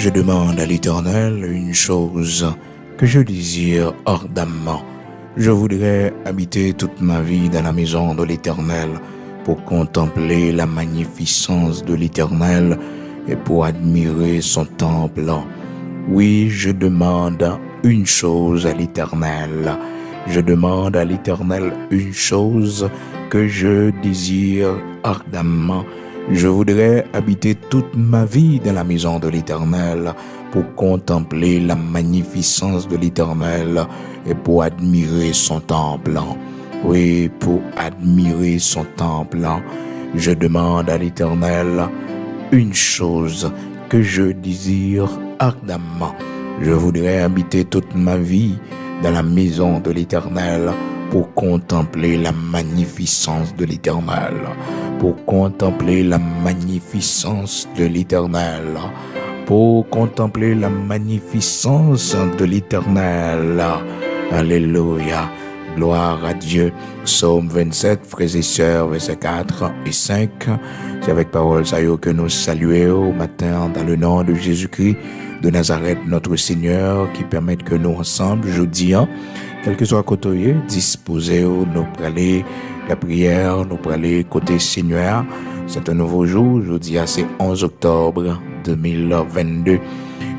Je demande à l'Éternel une chose que je désire ardemment. Je voudrais habiter toute ma vie dans la maison de l'Éternel pour contempler la magnificence de l'Éternel et pour admirer son temple. Oui, je demande une chose à l'Éternel. Je demande à l'Éternel une chose que je désire ardemment. Je voudrais habiter toute ma vie dans la maison de l'Éternel pour contempler la magnificence de l'Éternel et pour admirer son temple. Oui, pour admirer son temple. Je demande à l'Éternel une chose que je désire ardemment. Je voudrais habiter toute ma vie dans la maison de l'Éternel pour contempler la magnificence de l'Éternel, pour contempler la magnificence de l'Éternel, pour contempler la magnificence de l'Éternel. Alléluia. Gloire à Dieu. Psaume 27, frères et sœurs, versets 4 et 5. C'est avec parole ça que nous saluons au matin dans le nom de Jésus-Christ de Nazareth, notre Seigneur, qui permet que nous ensemble, jeudi, quel que soit côté, disposés, nous aller la prière, nous aller côté Seigneur. C'est un nouveau jour, jeudi, c'est 11 octobre 2022.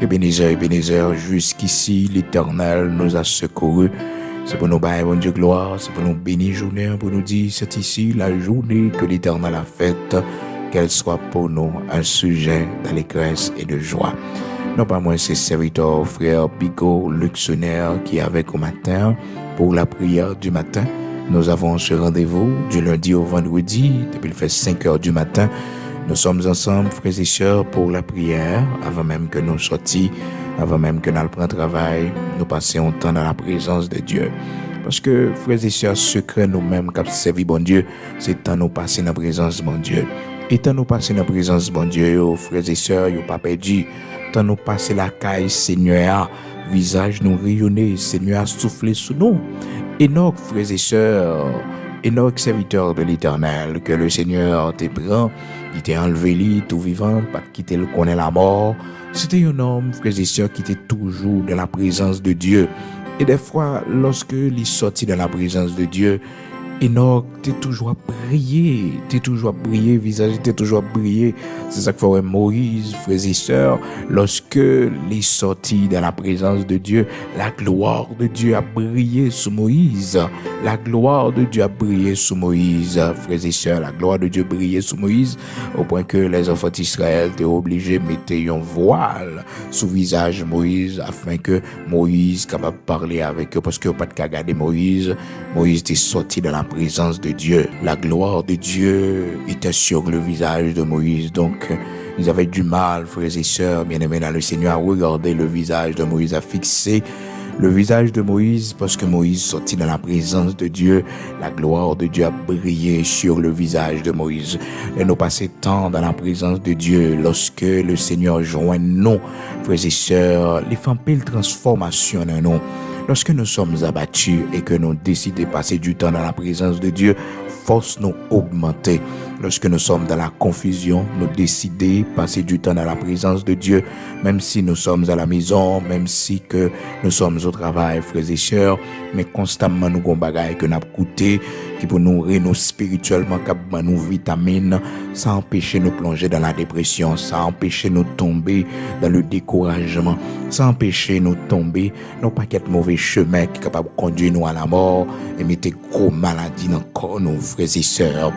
Ebenezer, jusqu'ici, l'Éternel nous a secourus. C'est pour nous bailler, bon Dieu, gloire, c'est pour nous bénir journée, pour nous dire, c'est ici la journée que l'Éternel a faite, qu'elle soit pour nous un sujet d'allégresse et de joie. Non pas moins, c'est serviteur, frère Bigot, Luxonnaire, qui est avec au matin pour la prière du matin. Nous avons ce rendez-vous du lundi au vendredi, depuis le fait 5 heures du matin. Nous sommes ensemble, frères et sœurs, pour la prière, avant même que nous sortions, avant même que nous prenions travail, nous passions temps dans la présence de Dieu. Parce que, frères et sœurs, secret nous-mêmes, qui servi bon Dieu, c'est temps nous passer dans la présence de bon Dieu. Et tant nous passer dans la présence de bon Dieu, frères et sœurs, vous pas perdu. Tant nous passer la caille, Seigneur, visage nous rayonner, Seigneur, souffler sous nous. Enoch, frères et sœurs, Enoch, serviteur de l'Éternel, que le Seigneur te prend, il t'a enlevé lui, tout vivant, pas quitter le connaît la mort. C'était un homme, frères et sœurs, qui était toujours dans la présence de Dieu. Et des fois, lorsque il est sorti dans la présence de Dieu, Enoch, t'es toujours brillé, visage t'es toujours brillé. C'est ça que fait Moïse, frères et sœurs, lorsque il est sorti dans la présence de Dieu, la gloire de Dieu a brillé sous Moïse. La gloire de Dieu a brillé sous Moïse, frères et sœurs, la gloire de Dieu brillait sous Moïse, au point que les enfants d'Israël étaient obligés de mettre un voile sous visage Moïse, afin que Moïse capable de parler avec eux, parce que pas de qu'à garder Moïse était sorti dans la présence de Dieu. La gloire de Dieu était sur le visage de Moïse. Donc, ils avaient du mal, frères et sœurs, bien-aimés dans le Seigneur, à regarder le visage de Moïse, à fixer le visage de Moïse, parce que Moïse sortit dans la présence de Dieu. La gloire de Dieu a brillé sur le visage de Moïse. Et nous passons temps dans la présence de Dieu lorsque le Seigneur joint nous, frères et sœurs, les femmes pile transformation en nous. Lorsque nous sommes abattus et que nous décidons de passer du temps dans la présence de Dieu, force nous augmenter. Lorsque nous sommes dans la confusion, nous décidons de passer du temps dans la présence de Dieu, même si nous sommes à la maison, même si que nous sommes au travail, frères et sœurs, mais constamment nous avons des bagages que nous avons coûté, qui pour nous réunir spirituellement, qui nous vitamines, sans empêcher nous plonger dans la dépression, sans empêcher nous tomber dans le découragement, sans empêcher nous tomber dans pas paquet de mauvais chemins qui est capable de conduire nous à la mort et mettre gros maladies dans le corps, nos frères et sœurs.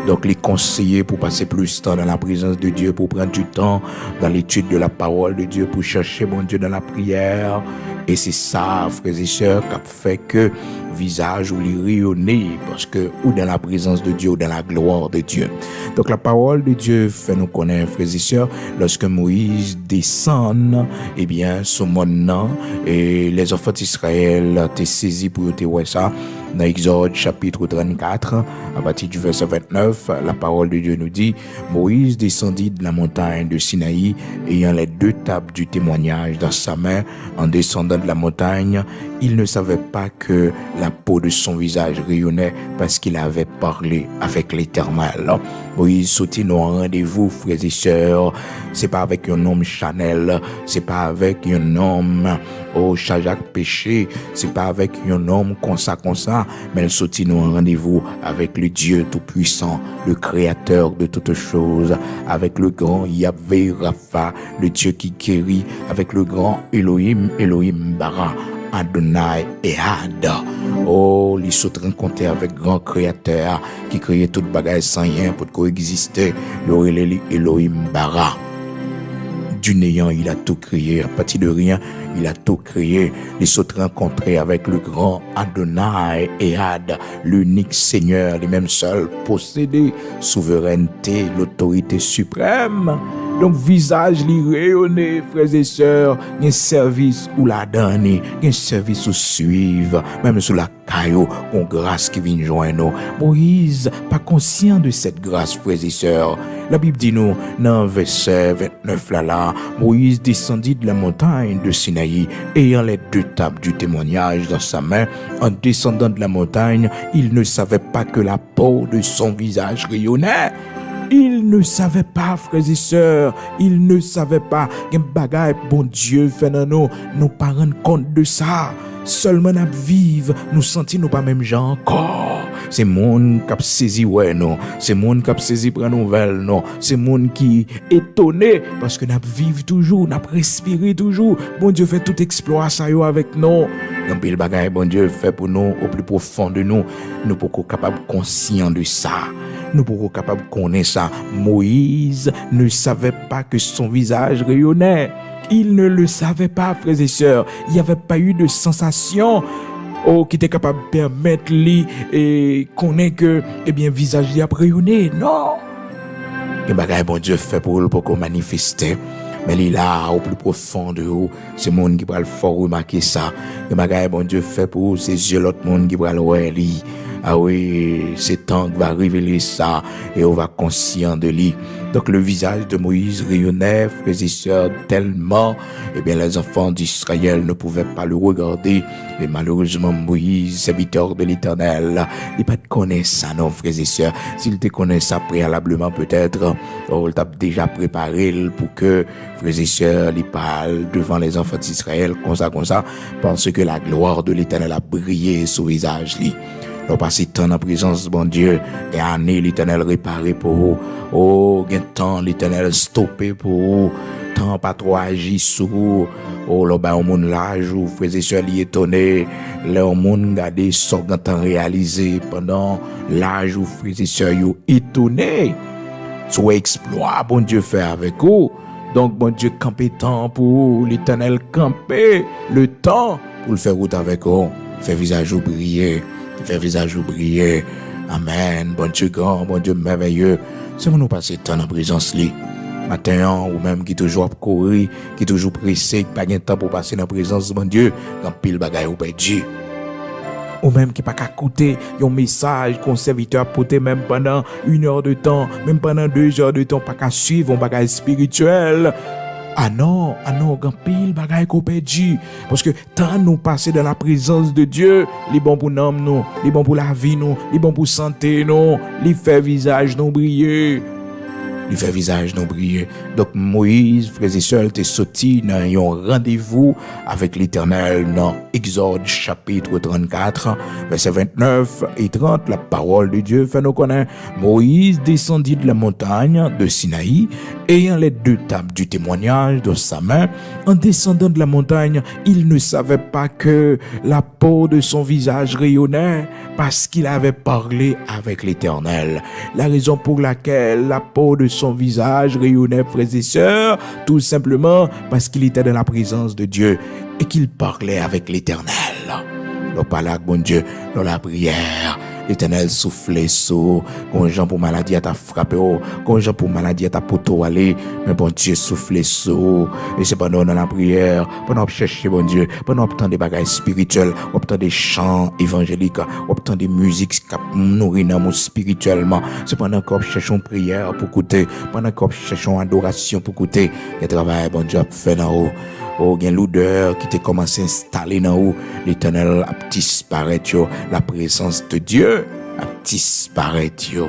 Donc, les conseiller pour passer plus de temps dans la présence de Dieu, pour prendre du temps dans l'étude de la parole de Dieu, pour chercher mon Dieu dans la prière. Et c'est ça, frères et sœurs, qui a fait que visage ou les rayonner, parce que ou dans la présence de Dieu ou dans la gloire de Dieu. Donc, la parole de Dieu fait nous connaître, frères et sœurs, lorsque Moïse descend, eh bien, ce monde-là, et les enfants d'Israël étaient saisis pour te voir ça. Dans Exode chapitre 34, à partir du verset 29, la parole de Dieu nous dit: Moïse descendit de la montagne de Sinaï, ayant les deux tables du témoignage dans sa main. En descendant de la montagne, il ne savait pas que la peau de son visage rayonnait parce qu'il avait parlé avec l'Éternel. Moïse sautait nos rendez-vous, frères et sœurs. C'est pas avec un homme Chanel, c'est pas avec un homme Chajak péché, c'est pas avec un homme comme ça, mais il sautait nos rendez-vous avec le Dieu Tout-Puissant, le Créateur de toutes choses, avec le grand Yahvé Rapha, le Dieu qui guérit, avec le grand Elohim Bara, Adonai et Had. Oh, il saute rencontrer avec grand Créateur qui créait toute bagaille sans rien pour coexister, le Elohim Bara. Du néant, il a tout créé. À partir de rien, il a tout créé. Il s'est rencontré avec le grand Adonai et Had, l'unique Seigneur, les mêmes seuls posséder souveraineté, l'autorité suprême. Donc, visage li rayonné, frères et sœurs, un service ou la donner, un service ou suivre, même sous la caillou, une grâce qui vient joindre nous. Moïse, pas conscient de cette grâce, frères et sœurs. La Bible dit nous, dans verset 29 là, Moïse descendit de la montagne de Sinaï, ayant les 2 tables du témoignage dans sa main. En descendant de la montagne, il ne savait pas que la peau de son visage rayonnait. Il ne savait pas, frères et sœurs, il ne savait pas qu'un bagage, bon Dieu, fait dans nous pas rendre compte de ça. Seulement nous vivre, nous sentir nous pas même gens encore. C'est monde qui a saisi ouais non, c'est monde qui a saisi prendre nouvelle non, c'est monde qui étonné parce que nous vivons toujours, nous respirons toujours. Bon Dieu fait tout exploit ça yo avec nous. Un pile bagage bon Dieu fait pour nous au plus profond de nous, nous pour capable conscient de ça. Nous pourrons capables de connaître ça. Moïse ne savait pas que son visage rayonnait. Il ne le savait pas, frères et sœurs. Il n'y avait pas eu de sensation qui était capable de permettre lui et connaître que visage lui a rayonné. Non. Et bagaille bon Dieu fait pour qu'on manifeste. Mais il est là, au plus profond de vous, c'est le monde qui va le fort remarquer ça. Et bagaille bon Dieu fait pour vous, c'est yeux l'autre monde qui va le voir. Ah oui, c'est temps qui va révéler ça et on va conscient de lui. Donc le visage de Moïse rayonnait, frères et sœurs, tellement, les enfants d'Israël ne pouvaient pas le regarder. Et malheureusement, Moïse, serviteur de l'Éternel, il n'a pas de connaître ça, non, frères et sœurs. S'il te connaît ça préalablement, peut-être, il t'a déjà préparé pour que, frères et sœurs, il parle devant les enfants d'Israël, comme ça, parce que la gloire de l'Éternel a brillé sur le visage, lui. Nous passons temps en présence de bon Dieu, et année l'Éternel réparé pour vous. Oh, gain temps l'Éternel stoppé pour vous. Temps pas trop agi sur vous. Oh, là bas au monde là, jou frères et sœurs li étonné, là au monde garder ce qu'on temps réalisé pendant l'âge où frères et sœurs yo étonné. Soit exploit bon Dieu fait avec vous. Donc bon Dieu campé temps pour vous, l'Éternel campé le temps pour le faire route avec vous, faire visage ou briller. Faire visage briller. Amen. Bon Dieu grand, bon Dieu merveilleux. C'est pour nous passer temps en présence li. Matin ou même qui toujours courir, qui toujours pressé, qui pas de temps pour passer dans la présence de bon Dieu, quand pile bagaille ou perdu. Ou même qui pas qu'à écouter un message qu'on serviteur porter même pendant 1 heure de temps, même pendant 2 heures de temps, pas qu'à suivre un bagage spirituel. Ah non, grand pile bagaille qu'on perdu. Parce que tant nous passer dans la présence de Dieu, les bon pour nous, nous, les bon pour la vie nous, les bon pour santé nous, les fait visage nous briller. Il fait visage non briller. Donc Moïse, frères et sœurs, t'es sorti dans un rendez-vous avec l'Éternel dans Exode chapitre 34, verset 29 et 30. La parole de Dieu fait nous connaître. Moïse descendit de la montagne de Sinaï, ayant les 2 tables du témoignage dans sa main. En descendant de la montagne, il ne savait pas que la peau de son visage rayonnait parce qu'il avait parlé avec l'Éternel. La raison pour laquelle la peau de son visage rayonnait, frères et sœurs, tout simplement parce qu'il était dans la présence de Dieu et qu'il parlait avec l'Éternel. Nous parlons avec bon Dieu dans la prière. L'Éternel soufflait sur, quand Jean pour maladie à ta frappé, quand Jean pour maladie à ta poteau aller, mais bon Dieu soufflait sur, et c'est pendant dans la prière, pendant chercher bon Dieu, pendant obtenir des bagages spirituels, obtenir des chants évangéliques, obtenir des musiques qui nourrissent nous spirituellement. C'est pendant qu'on cherche une prière pour écouter, pendant qu'on cherche une adoration pour écouter, et travail bon Dieu a fait dans haut. Oh, gen l'odeur qui t'est commencé à installer dans vous. L'Éternel a disparaître, yo. La présence de Dieu a disparaître, yo.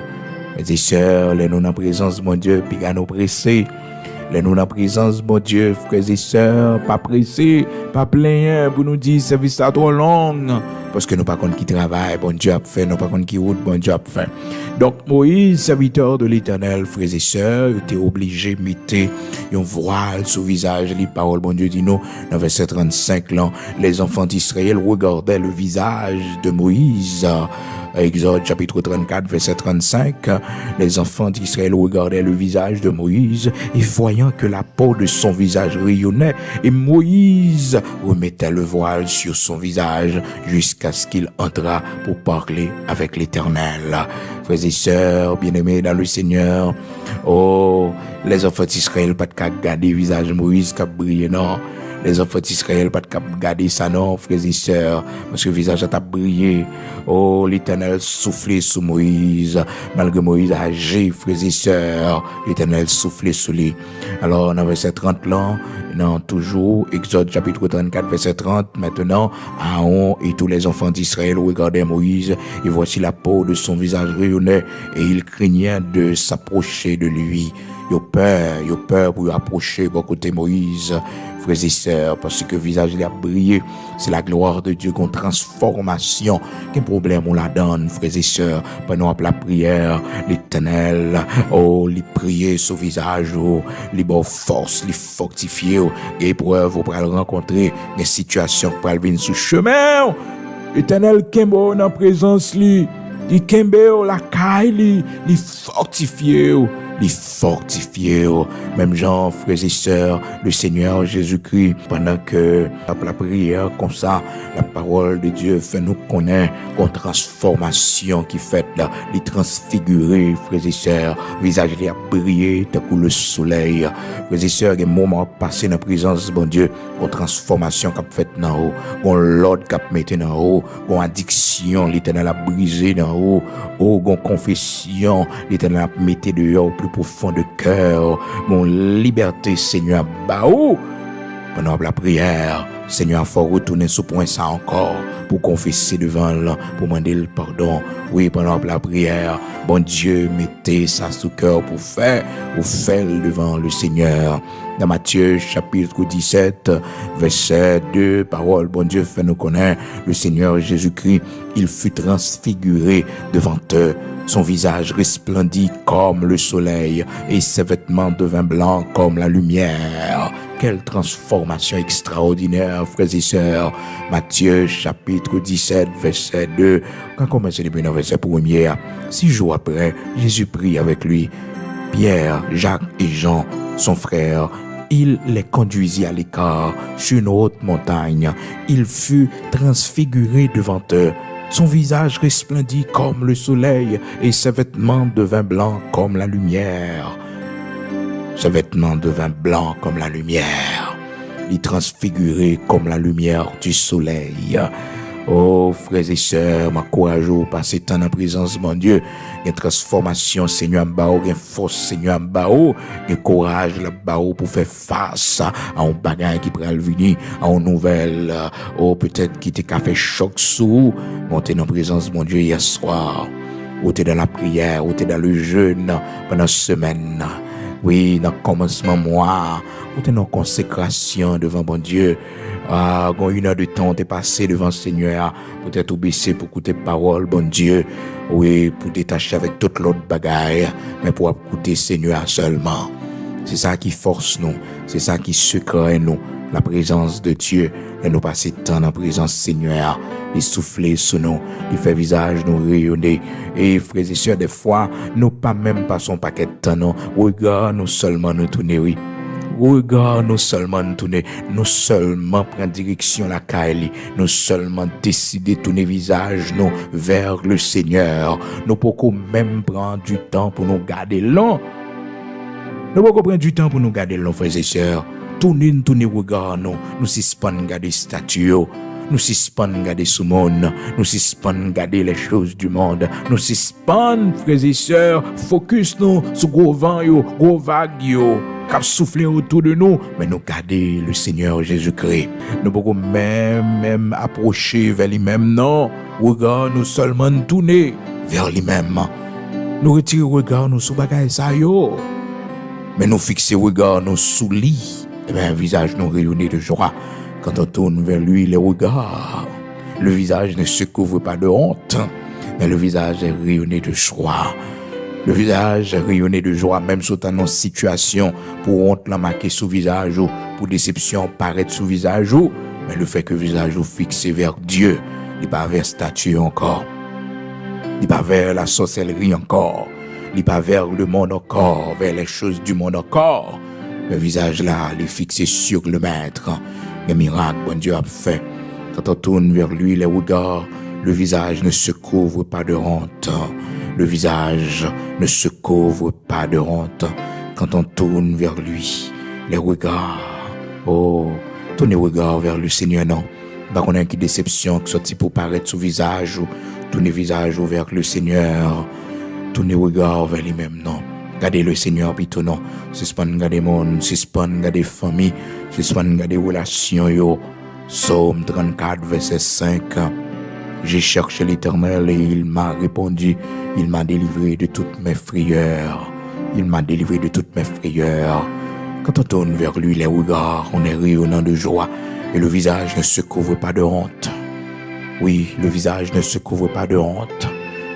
Mes sœurs, les nous dans la présence, mon Dieu, puis à nous presser. Les nous dans la présence, mon Dieu, frères et sœurs, pas pressés, pas plaigner pour nous dire service à trop long. Parce que nous pas contre qui travaille, bon Dieu a fait, nous pas contre qui route, bon Dieu a fait. Donc Moïse, serviteur de l'Éternel, frères et sœurs, était obligé de mettre un voile sur le visage. Les paroles, bon Dieu dit nous, dans verset 35, là, les enfants d'Israël regardaient le visage de Moïse. Exode chapitre 34, verset 35, les enfants d'Israël regardaient le visage de Moïse et voyant que la peau de son visage rayonnait, et Moïse remettait le voile sur son visage jusqu'à ce qu'il entrât pour parler avec l'Éternel. Frères et sœurs, bien-aimés dans le Seigneur, oh, les enfants d'Israël pas de qu'à garder le visage de Moïse qui a brillé, non. Les enfants d'Israël pas de qu'à garder ça, non, frères et sœurs, parce que le visage a brillé. Oh, l'Éternel soufflait sur Moïse, malgré Moïse a agi, frères et sœurs, l'Éternel soufflait sur lui. Alors, dans verset 30 là, non, toujours, Exode chapitre 34, verset 30, maintenant, Aaron et tous les enfants d'Israël regardaient Moïse, et voici la peau de son visage rayonnait, et ils craignaient de s'approcher de lui. Ils ont peur pour approcher bon côté Moïse, frères et sœurs, parce que le visage il a brillé. C'est la gloire de Dieu, qu'on transformation. Quel problème on la donne, frères et sœurs, pendant la prière, l'Éternel, oh, les prier sur le visage, oh, les bonnes forces, les fortifier, les épreuves, pour le rencontrer, les situations pour venir sur le chemin. L'Éternel, Kembo, dans la présence, il Kembo, la caille, il fortifier. Les fortifier, même gens, frères et sœurs, le Seigneur Jésus-Christ, pendant que la prière comme ça, la parole de Dieu fait nous connaître une transformation qui fait là, les transfigurer, frères et sœurs, visage les a brillé, tel que le soleil, frères et sœurs, des moments passés dans la présence de bon Dieu, une transformation qui a fait dans haut, une l'ordre qui a mis dans haut, une addiction, l'Éternel a brisé dans haut, une confession, l'Éternel a mis dehors plus profond de cœur, mon liberté, Seigneur, baou, pendant la prière, Seigneur, il faut retourner sur point ça encore, pour confesser devant lui, pour demander le pardon. Oui, pendant la prière, bon Dieu, mettez ça sous cœur pour faire, ou faire devant le Seigneur. Dans Matthieu, chapitre 17, verset 2, parole, bon Dieu, fait nous connaître, le Seigneur Jésus-Christ, il fut transfiguré devant eux. Son visage resplendit comme le soleil et ses vêtements devinrent blancs comme la lumière. Quelle transformation extraordinaire, frères et sœurs. Matthieu, chapitre 17, verset 2. Quand commence le verset 1er, 6 jours après, Jésus prit avec lui Pierre, Jacques et Jean, son frère. Il les conduisit à l'écart sur une haute montagne. Il fut transfiguré devant eux. Son visage resplendit comme le soleil et ses vêtements devinrent blancs comme la lumière. Ses vêtements devinrent blancs comme la lumière. Il transfiguré comme la lumière du soleil. Oh, frères et sœurs, ma courage, passer temps en présence de mon Dieu. Une transformation, Seigneur Mbao, une force, Seigneur Mbao, un courage, le Mbao, pour faire face à un bagage qui pourrait venir, à une nouvelle, oh, peut-être qui t'a fait choc sous, monter en présence de mon Dieu hier soir, ou t'es dans la prière, ou t'es dans le jeûne, pendant une semaine. Oui, dans le commencement, moi, ou t'es dans la consécration devant mon Dieu. Ah, quand 1 heure de temps t'es passé devant le Seigneur, peut-être baisser pour écouter parole, bon Dieu. Oui, pour détacher avec toute l'autre bagaille, mais pour écouter Seigneur seulement. C'est ça qui force nous, c'est ça qui secret nous, la présence de Dieu. Et nous passer temps dans la présence Seigneur, il souffler sur nous, il fait visage nous rayonner. Et frères et sœurs, des fois, nous pas même pas son paquet de temps, non. Regarde nous seulement nous tourner, oui. Regarde nous seulement nous tourner, nous seulement prendre direction la caille, nous seulement décider de tourner visage nous vers le Seigneur. Nous pouvons même prendre du temps pour nous garder long. Nous pouvons prendre du temps pour nous garder long, frères et sœurs. Tournez, regard nous suspendons garder statue. nous suspendons garder ce monde, nous suspendons garder les choses du monde, nous suspendons, frères et sœurs, focus nous sur gros vent, gros vague, cap souffler autour de nous, mais nous garder le Seigneur Jésus-Christ. Nous pouvons même approcher vers lui-même, non, regard nous seulement tourner vers lui-même. Nous retirer regard nous sous bagaille ça yo, mais nous fixer regard nous sous lui. Et bien, un visage nous rayonné de joie. Quand on tourne vers lui les regards, le visage ne se couvre pas de honte, mais le visage est rayonné de joie. Le visage est rayonné de joie, même sous une situation, pour honte la marquer sous visage ou pour déception paraître sous visage ou, mais le fait que le visage ou fixé vers Dieu, il pas vers statue encore, il pas vers la sorcellerie encore, il pas vers le monde encore, vers les choses du monde encore. Le visage là, il est fixé sur le maître. Les miracles, bon Dieu a fait. Quand on tourne vers lui les regards, le visage ne se couvre pas de honte. Le visage ne se couvre pas de honte. Quand on tourne vers lui, les regards, tournez regard vers le Seigneur, non. Bah, on a une déception qui sortit pour paraître sous visage, ou tournez visage vers le Seigneur. Tournez regard vers lui-même, non. Gardez le Seigneur, plutôt non. Suspend garder monde, suspend garder famille, suspend garder relations, yo. Psaume 34, verset 5. J'ai cherché l'Éternel et il m'a répondu. Il m'a délivré de toutes mes frayeurs. Il m'a délivré de toutes mes frayeurs. Quand on tourne vers lui les regards, on est rayonnant de joie et le visage ne se couvre pas de honte. Oui, le visage ne se couvre pas de honte.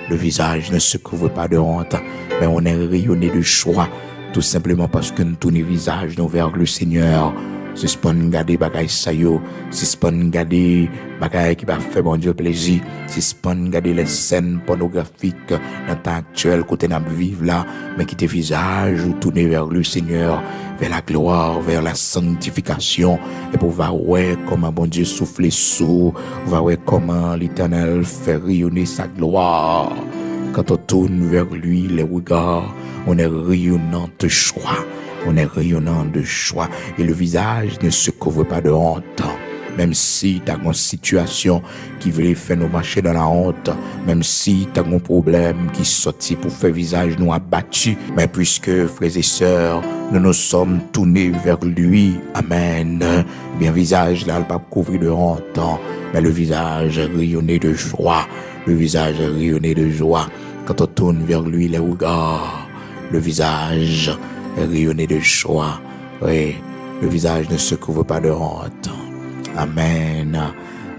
Le visage ne se couvre pas de honte, mais on est rayonné de joie, tout simplement parce que nous tournons le visage vers le Seigneur. C'est ce qu'on garde bagaille ça yo, c'est ce qu'on garde bagaille qui va faire bon Dieu plaisir, c'est ce qu'on garde les scènes pornographiques dans le temps actuel côté n'a vivre là, mais qui te visage ou tourner vers le Seigneur, vers la gloire, vers la sanctification, et pour voir ouais comment bon Dieu souffle sous, voir ouais comment l'Éternel fait rayonner sa gloire. Quand on tourne vers lui les regards, on est rayonnant de joie. On est rayonnant de joie et le visage ne se couvre pas de honte. Même si tu as une situation qui veut faire nous marcher dans la honte, même si tu as un problème qui sortit pour faire visage nous abattu, mais puisque frères et sœurs, nous nous sommes tournés vers lui, amen, eh bien visage là, il pas couvrir de honte, mais le visage rayonné de joie, le visage rayonné de joie. Quand on tourne vers lui les regards, le visage rayonné de joie. Oui, le visage ne se couvre pas de honte. Amen.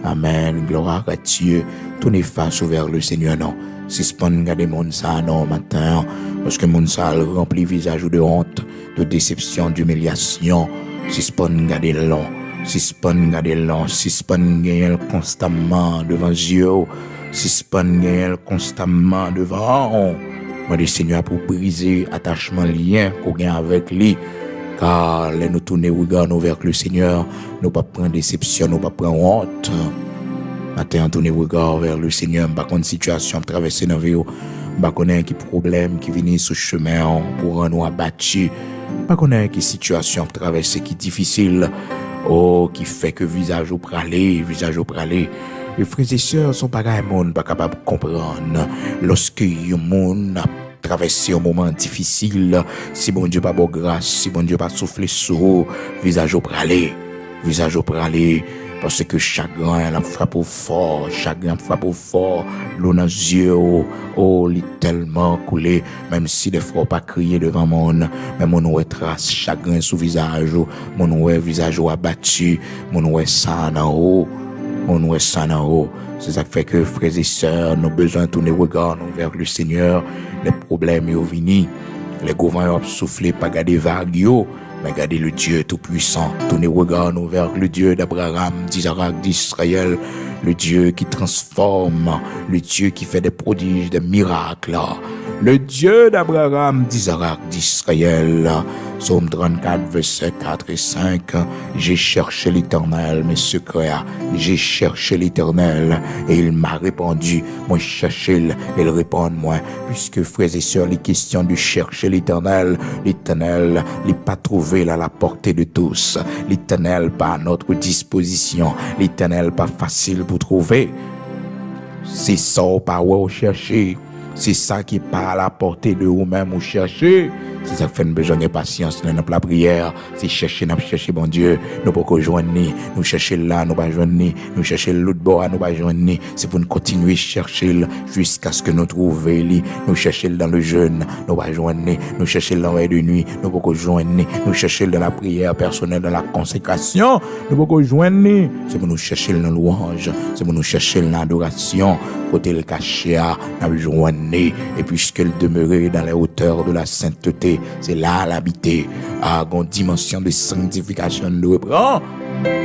Amen. Gloire à Dieu. Tournez face vers le Seigneur, non. Suspend garder mon ça, non, matin. Parce que mon ça remplit visage de honte, de déception, d'humiliation. Suspend garder long. Suspend garder long. Suspend gagner constamment devant Dieu. Suspend gagner constamment devant. Moi, le Seigneur pour briser attachement lien qu'on gagne avec lui. Car les nous tourner regard vers le Seigneur, nous pas prendre déception, nous pas prendre honte. Matin, tourner regard vers le Seigneur, pas contre situation traverser dans vie, pas connaître qui problème qui vient sur chemin pour nous abattus, pas connaître qui situation traverser qui difficile, qui fait que visage au pralé. Les frères et sœurs sont pas capables de comprendre. Lorsque un monde a traversé un moment difficile, si bon Dieu pas bon grâce, si bon Dieu pas souffler sur visage au pralé, parce que chagrin la frappe au fort, l'eau dans les yeux, il est tellement coulé, même si des fois pas crier devant monde, mais mon ouais trace chagrin sous visage, mon ouais visage abattu, mon ouais sang en haut. On est ça en haut. C'est ça qui fait que, frères et sœurs, nous avons besoin de tourner regard vers le Seigneur. Les problèmes sont venus. Les gouvernements ont soufflé, pas garder vague, mais garder le Dieu Tout-Puissant. Tourner regard vers le Dieu d'Abraham, d'Isaac, d'Israël. Le Dieu qui transforme. Le Dieu qui fait des prodiges, des miracles. le Dieu d'Abraham, d'Isaac, d'Israël. Psaume 34, versets 4 et 5. J'ai cherché l'Éternel, mes secrets. J'ai cherché l'Éternel et il m'a répondu. Moi, cherché, il répond moi. Puisque, frères et sœurs, les questions de chercher l'Éternel n'est pas trouvé à la portée de tous. L'Éternel pas à notre disposition. L'Éternel pas facile pour trouver. C'est ça pas où chercher. C'est ça qui n'est pas à la portée de vous-même ou chercher. C'est ça qui fait besoin de patience dans la prière. C'est chercher, bon Dieu. Nous ne pouvons pas joindre. Nous chercher là, nous ne pouvons pas joindre. Nous chercher l'autre bord, nous ne pouvons pas joindre. C'est pour nous continuer à chercher jusqu'à ce que nous trouvions. Nous chercher dans le jeûne, nous ne pouvons pas joindre. Nous chercher dans la de nuit, nous ne pouvons pas joindre. Nous chercher dans la prière personnelle, dans la consécration, nous ne pouvons pas joindre. C'est pour nous chercher dans la louange. C'est pour nous chercher dans l'adoration. Côté le caché, nous joindre. Et puisqu'elle demeurait dans les hauteurs de la sainteté, c'est là l'habiter à une dimension de sanctification de reprend.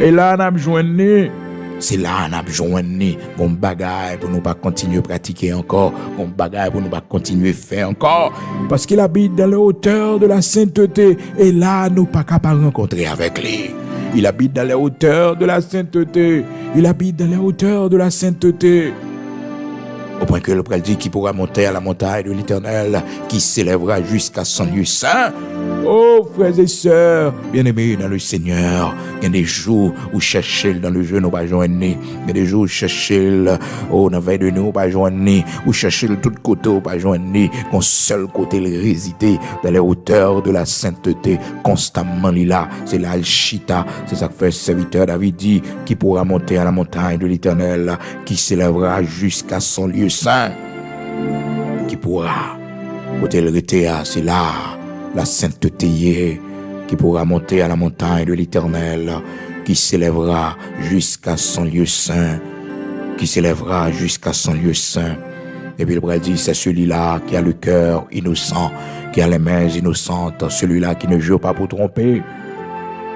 Et là, on a besoin de c'est là on a besoin de on bagaille pour nous pas continuer à pratiquer encore, on bagaille pour nous pas continuer à faire encore, parce qu'il habite dans les hauteurs de la sainteté. Et là, nous pas capables de rencontrer avec lui. Il habite dans les hauteurs de la sainteté. Il habite dans les hauteurs de la sainteté. Au point que le prêtre dit qu'il pourra monter à la montagne de l'Éternel, qui s'élèvera jusqu'à son lieu saint. Oh, frères et sœurs, bien-aimés dans le Seigneur, il y a des jours où chercher dans le jeu, nous pas joindre. Il y a des jours où chercher, dans la veille de nous, pas joindre. Où chercher de tout côté, pas joindre. Qu'un seul côté, il réside dans les hauteurs de la sainteté, constamment là. C'est là le chita. C'est ça que fait le serviteur David dit, qui pourra monter à la montagne de l'Éternel, qui s'élèvera jusqu'à son lieu saint. Qui pourra, côté le rétéa, c'est là. La sainteté qui pourra monter à la montagne de l'Éternel, qui s'élèvera jusqu'à son lieu saint, qui s'élèvera jusqu'à son lieu saint. Et puis le prêtre dit, c'est celui-là qui a le cœur innocent, qui a les mains innocentes, celui-là qui ne joue pas pour tromper.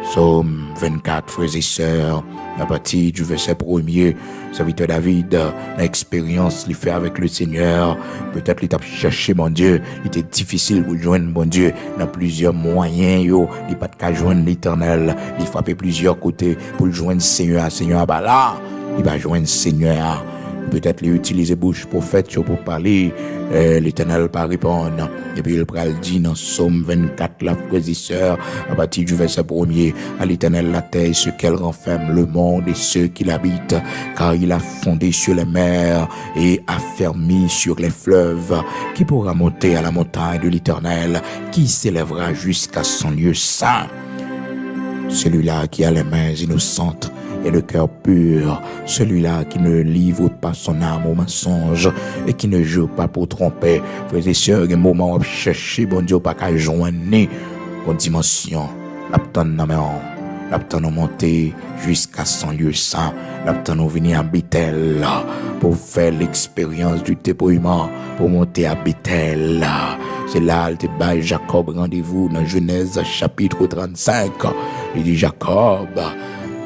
Psaume 24, frères et sœurs, à partir du verset 1er, serviteur David, l'expérience qu'il fait avec le Seigneur, peut-être il t'a cherché, mon Dieu, il était difficile pour joindre, mon Dieu, dans plusieurs moyens, il n'a pas de cas joindre l'Éternel, il frappait plusieurs côtés pour joindre Seigneur, bah là, il va joindre Seigneur. Peut-être il utilise bouche prophète pour parler, l'Éternel pas répondre. Et puis il pral dit dans Psaume 24, la frères et sœurs, à partir du verset 1er, à l'Éternel la terre, ce qu'elle renferme, le monde et ceux qui l'habitent, car il a fondé sur les mers et affermi sur les fleuves. Qui pourra monter à la montagne de l'Éternel, qui s'élèvera jusqu'à son lieu saint? Celui-là qui a les mains innocentes et le cœur pur, celui-là qui ne livre pas son âme au mensonge et qui ne joue pas pour tromper. Frères et sœurs, il y a un moment où chercher, bon Dieu, pas qu'à joindre une dimension, l'abtend monter jusqu'à son lieu saint, l'abtend venir à Bethel pour faire l'expérience du dépouillement, pour monter à Bethel. C'est là que Jacob rendez-vous dans Genèse chapitre 35. Il dit Jacob,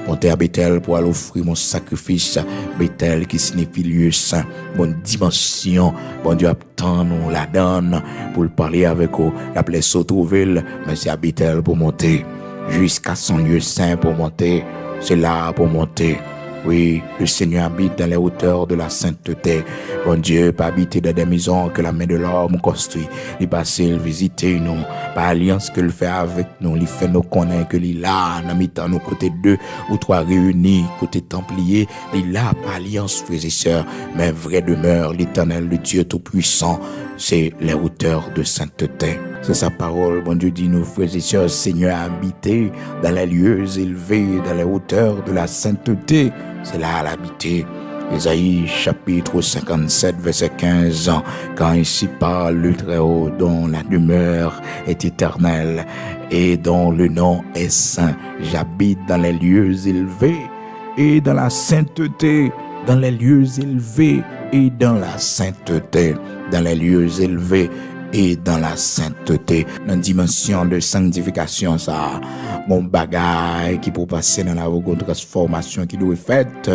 montez à Bethel pour aller offrir mon sacrifice. Bethel qui signifie lieu saint, bonne dimension. Bon Dieu attend nous la donne pour le parler avec vous. La place Sautreville, mais c'est à Bethel pour monter jusqu'à son lieu saint pour monter. C'est là pour monter. Oui, le Seigneur habite dans les hauteurs de la sainteté. Bon Dieu, pas habiter dans des maisons que la main de l'homme construit. Il passe, il visite nous. Par alliance que le fait avec nous, il fait nous connaître que il là, en mettant nous côté deux ou trois réunis, côté templier, il là, par alliance, frères et sœurs, mais vraie demeure, l'Éternel, le Dieu tout-puissant, c'est les hauteurs de sainteté. C'est sa parole, bon Dieu dit nous, frères et sœurs, Seigneur a habité dans les lieux élevés, dans les hauteurs de la sainteté. C'est là à l'habiter. Ésaïe chapitre 57 verset 15, quand ainsi parle le Très-Haut, dont la demeure est éternelle et dont le nom est saint. J'habite dans les lieux élevés et dans la sainteté, dans les lieux élevés et dans la sainteté, dans les lieux élevés et dans la sainteté, dans une dimension de sanctification, ça, mon bagage qui peut passer dans la transformation qui doit être faite.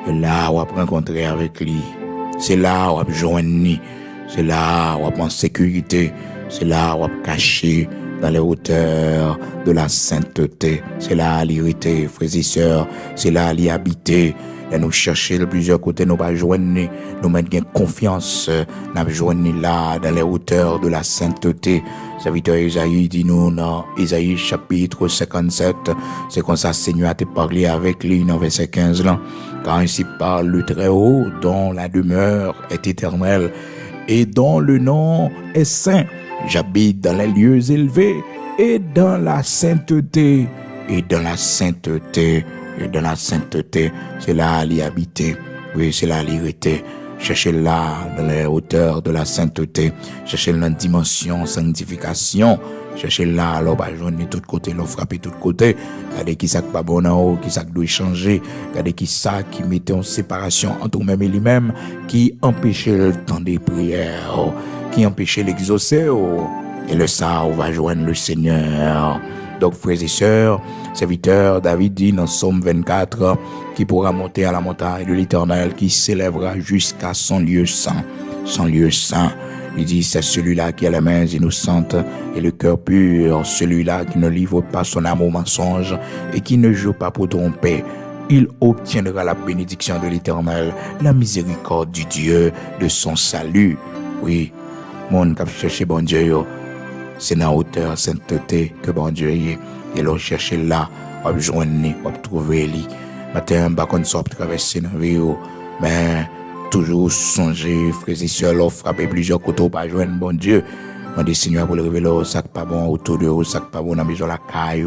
Et là, on va rencontrer avec lui. C'est là où on va joindre. c'est là où on est en sécurité, c'est là où on est caché dans les hauteurs de la sainteté. C'est là l'irrité, frères et sœurs, c'est là l'y habiter. Et nous chercher de plusieurs côtés, nous pas joindre, nous mettre confiance, nous joindre là dans les hauteurs de la sainteté. Serviteur Isaïe dit nous dans Isaïe chapitre 57, c'est comme ça Seigneur a te parlé avec lui dans verset 15 là. Car ainsi parle le Très-Haut dont la demeure est éternelle et dont le nom est saint. J'habite dans les lieux élevés et dans la sainteté, et dans la sainteté. Et dans la sainteté, c'est là à l'y habiter. Oui, c'est là à l'y rester. Cherchez là dans les hauteurs de la sainteté. Cherchez là dans la dimension sanctification. Cherchez là, alors, joindre de tous côtés, l'on frapper de tous côtés. Regardez qui ça pas bon en haut, qui ça doit changer. Regardez qui ça qui mettait en séparation entre nous-mêmes et lui-même, qui empêchait le temps des prières, qui empêchait l'exaucer. Et le ça, on va joindre le Seigneur. Donc, frères et sœurs, serviteur David dit dans Psaume 24, qui pourra monter à la montagne de l'Éternel, qui s'élèvera jusqu'à son lieu saint. Son lieu saint. Il dit, c'est celui-là qui a les mains innocentes et le cœur pur, celui-là qui ne livre pas son âme au mensonge et qui ne joue pas pour tromper. Il obtiendra la bénédiction de l'Éternel, la miséricorde du Dieu de son salut. Oui, mon cap chercher bon Dieu, c'est dans la hauteur sainteté que bon Dieu est. Et l'on cherche là, on joindre, on trouver lui. Matin, on ne sort traverser dans la vie, mais toujours songer, frères et sœurs, l'on frapper plusieurs côtés pour joindre bon Dieu. On dit Seigneur pour le révéler, ça pas bon autour de vous, ça pas bon dans la maison la caille,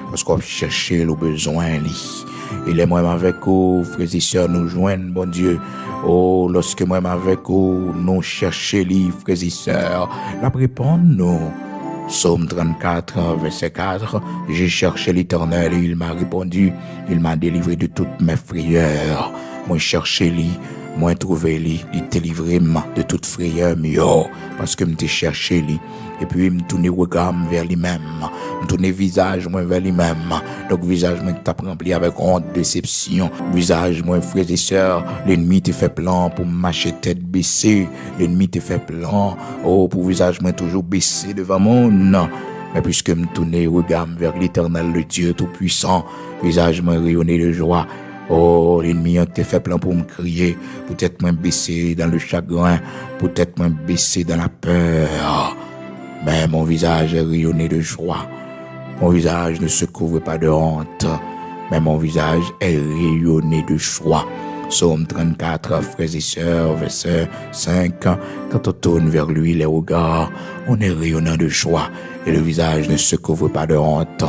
parce qu'on cherche le besoin lui. Et les moi avec vous, frères et sœurs, nous joignent bon Dieu. Oh, lorsque moi avec vous, nous cherchons les frères et sœurs, la répondre nous. Psaume 34, verset 4, j'ai cherché l'Éternel et il m'a répondu, il m'a délivré de toutes mes frayeurs. Moi cherché lui, moi trouvé lui, il t'a livré de toute frayeur mieux, parce que m'te cherché lui. Et puis me tourner regard vers lui-même, me tourner visage moi vers lui-même. Donc visage moi t'a rempli avec honte, déception. Visage moi frères et sœurs, l'ennemi te fait plan pour marcher tête baissée, l'ennemi te fait plan, oh pour visage moi toujours baissé devant mon nom. Mais puisque me tourner regard vers l'Éternel, le Dieu tout-puissant, visage moi rayonné de joie. Oh, l'ennemi a fait plan pour me crier, peut-être moins baissé dans le chagrin, peut-être moins baissé dans la peur. Mais mon visage est rayonné de joie. Mon visage ne se couvre pas de honte, mais mon visage est rayonné de joie. Psaume 34, frères et sœurs, verset 5. Quand on tourne vers lui les regards, on est rayonnant de joie et le visage ne se couvre pas de honte.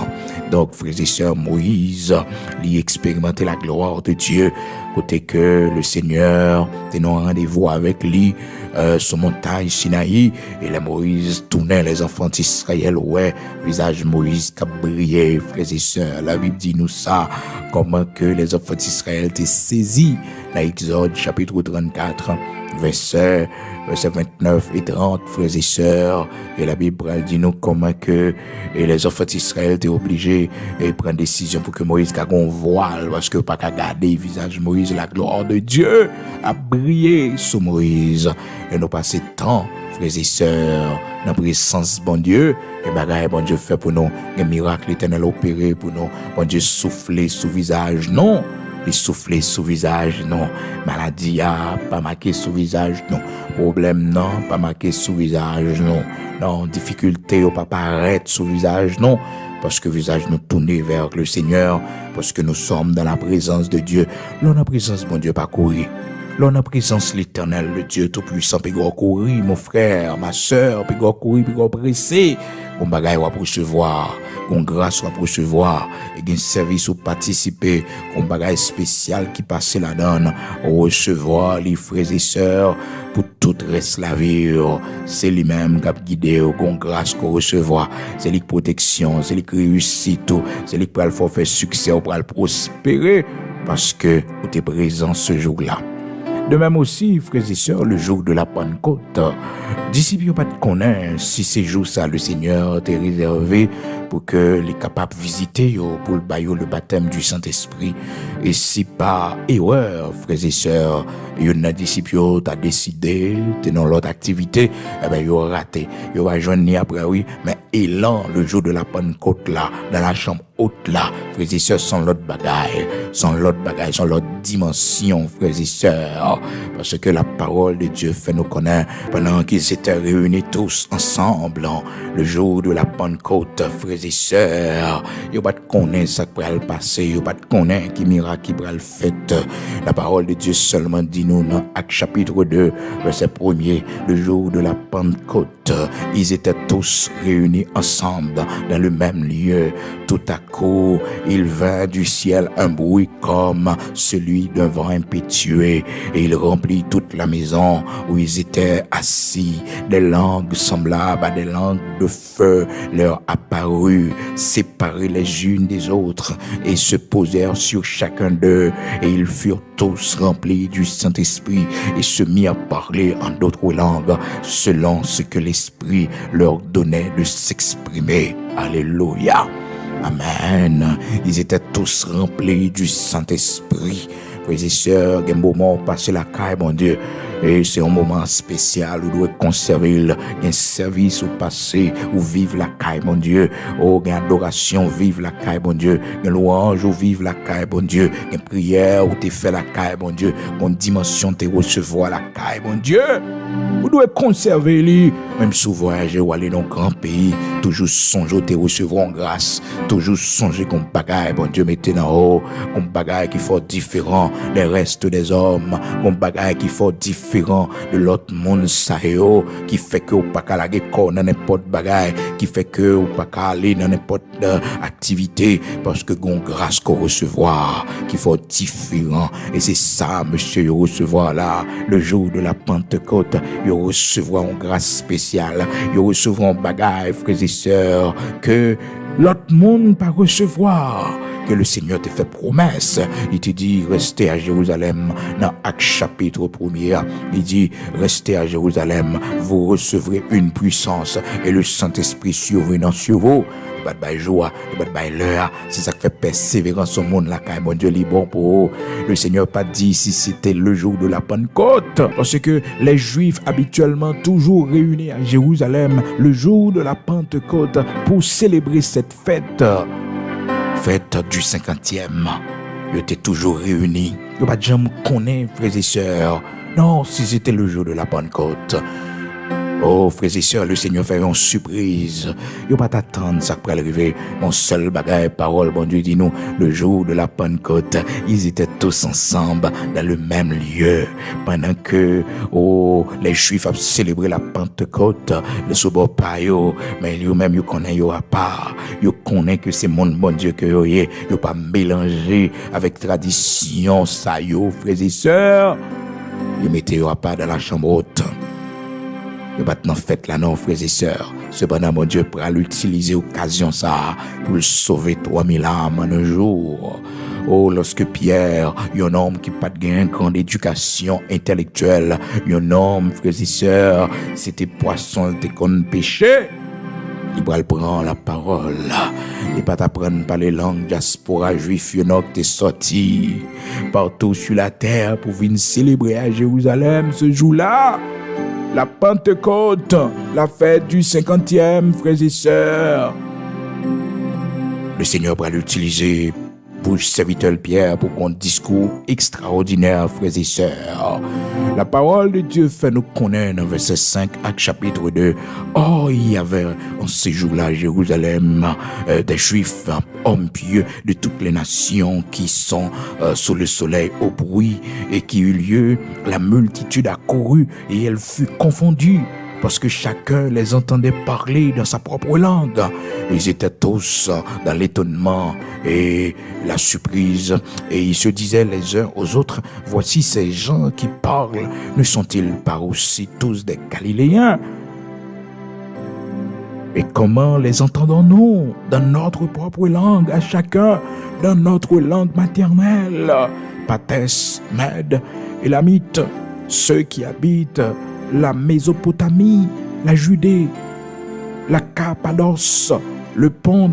Donc, frères et sœurs, Moïse, il expérimentait la gloire de Dieu, côté que le Seigneur tenait rendez-vous avec lui sur montagne Sinaï, et la Moïse tournait les enfants d'Israël, ouais, visage Moïse qui brillait, frères et sœurs. La Bible dit nous ça, comment que les enfants d'Israël étaient saisis, dans Exode chapitre 34, verset 29 et 30, frères et sœurs, et la Bible dit nous comment que les enfants d'Israël étaient obligés de prendre décision pour que Moïse ait un voile, parce que pas qu'à garder le visage de Moïse, la gloire de Dieu a brillé sur Moïse. Et nous passons temps, frères et sœurs, dans la présence bon Dieu, et bagaille bon Dieu fait pour nous, un miracle éternel opéré pour nous, bon Dieu souffler sous visage, non. Il souffler sous visage, non. Maladie, pas marqué sous visage, non. Problème, non. Pas marqué sous visage, non. Non, difficulté, pas paraître sous visage, non. Parce que visage nous tourner vers le Seigneur, parce que nous sommes dans la présence de Dieu. L'on a présence, mon Dieu, pas courir. L'on a présence l'Éternel, le Dieu tout-puissant, puis go courir, mon frère, ma sœur, puis go courir, puis go presser. On bagaille va recevoir, qu'on grâce va recevoir, et un service ou participer, qu'on bagaille spécial qui passe la donne, recevoir les frères et sœurs, pour tout reste la vie, c'est lui-même qui a guidé, qu'on grâce qu'on recevoir, c'est lui protection, c'est lui réussite, c'est lui qui peut faire succès, pour prospérer, parce que vous êtes présent ce jour-là. De même aussi, frères et sœurs, le jour de la Pentecôte, disciples pas de connaître si ces jours ça le Seigneur t'est réservé pour que les capables visiter yo, pour le baptême du Saint-Esprit. Et si par erreur, frères et sœurs, yon a disciple t'a décidé, t'es dans l'autre activité, eh ben yo raté, yo va joindre ni après oui, mais élan le jour de la Pentecôte là, dans la chambre haute là, frères et sœurs, sans l'autre bagaille, sans l'autre dimension, frères et sœurs, parce que la parole de Dieu fait nous connaître pendant qu'ils étaient réunis tous ensemble, le jour de la Pentecôte, frères et sœurs, yo pas connaître ça qui va le passer, yo pas connaître qui miracle qui va le fait. La parole de Dieu seulement dit nous dans Actes chapitre 2, verset 1er, le jour de la Pentecôte, ils étaient tous réunis ensemble dans le même lieu. Tout à coup, il vint du ciel un bruit comme celui d'un vent impétueux et il remplit toute la maison où ils étaient assis. Des langues semblables à des langues de feu leur apparurent, séparées les unes des autres, et se posèrent sur chacun d'eux, et ils furent tous remplis du Saint-Esprit et se mirent à parler en d'autres langues selon ce que l'Esprit leur donnait de s'exprimer. Alléluia. Amen. Ils étaient tous remplis du Saint-Esprit. Frères et sœurs, il y a un moment où passer la caille, mon Dieu. Et c'est un moment spécial où vous devez conserver un service où passer, où vivre la caille, mon Dieu. Oh, une adoration, vive la caille, mon Dieu. Une louange, où vive la caille, mon Dieu. Une prière, où tu fais la caille, mon Dieu. Une dimension, tu recevoir la caille, mon Dieu. Vous devez conserver lui, même si vous voyagez ou aller dans un grand pays, toujours songer te recevoir en grâce, toujours songer comme bagaille, bon Dieu, mettez dans haut, comme bagaille qui faut différent des restes des hommes, comme bagaille qui faut différent de l'autre monde, ça qui fait que vous pas qu'à la dans n'importe bagaille, qui fait que vous pas qu'à aller dans n'importe activité, parce que gon grâce qu'on recevoir, qui faut différent, et c'est ça, monsieur, recevoir là, le jour de la Pentecôte, ils recevront une grâce spéciale, ils recevront bagaille, frères et sœurs, que l'autre monde pas recevoir. Que le Seigneur te fait promesse. Il te dit, restez à Jérusalem. Dans Actes chapitre 1er, il dit, restez à Jérusalem, vous recevrez une puissance et le Saint-Esprit survenant sur vous. Pas de joie, pas de l'heure. C'est ça qui fait persévérance au monde là, quand mon Dieu est bon pour eux. Le Seigneur pas dit si c'était le jour de la Pentecôte. Parce que les Juifs habituellement toujours réunis à Jérusalem le jour de la Pentecôte pour célébrer cette fête. Fête du 50e. Ils étaient toujours réunis. Ils pas de gens connaissent, frères et sœurs. Non, si c'était le jour de la Pentecôte. Oh, frères et sœurs, le Seigneur fait une surprise. Il pas t'attendre ça pour arriver. Mon seul bagage, parole, bon Dieu dit nous, le jour de la Pentecôte, ils étaient tous ensemble dans le même lieu. Pendant que, oh, les Juifs ont célébré la Pentecôte, le sobo pas yo, mais eux-mêmes, ils connaissent yo à part. Ils connaissent que c'est mon bon Dieu que yo y est. Ils pas mélangé avec tradition, ça yo, frères et sœurs. Ils mettaient yo à part dans la chambre haute. Et maintenant, faites la non, frères et sœurs. Cependant, mon Dieu pourra l'utiliser occasion ça pour le sauver 3000 âmes en un jour. Oh, lorsque Pierre, un homme qui pas de gain, grande éducation intellectuelle, un homme, frères et sœurs, c'était poisson, c'était qu'on péché. Il va prendre la parole. Il va t'apprendre par les langues diaspora juif, il qui est sorti partout sur la terre pour venir célébrer à Jérusalem ce jour-là. La Pentecôte, la fête du 50e, frères et sœurs. Le Seigneur va l'utiliser pour le serviteur Pierre pour un discours extraordinaire, frères et sœurs. La parole de Dieu fait nous connaître dans verset 5, Actes chapitre 2. Oh, il y avait en ce jour-là à Jérusalem des Juifs, hommes pieux de toutes les nations qui sont sous le soleil au bruit et qui eut lieu. La multitude accourut et elle fut confondue parce que chacun les entendait parler dans sa propre langue. Ils étaient tous dans l'étonnement et la surprise, et ils se disaient les uns aux autres, voici ces gens qui parlent, ne sont-ils pas aussi tous des Galiléens? Et comment les entendons-nous dans notre propre langue, à chacun dans notre langue maternelle? Pathès, Mède, Élamites, ceux qui habitent la Mésopotamie, la Judée, la Cappadoce, le Pont,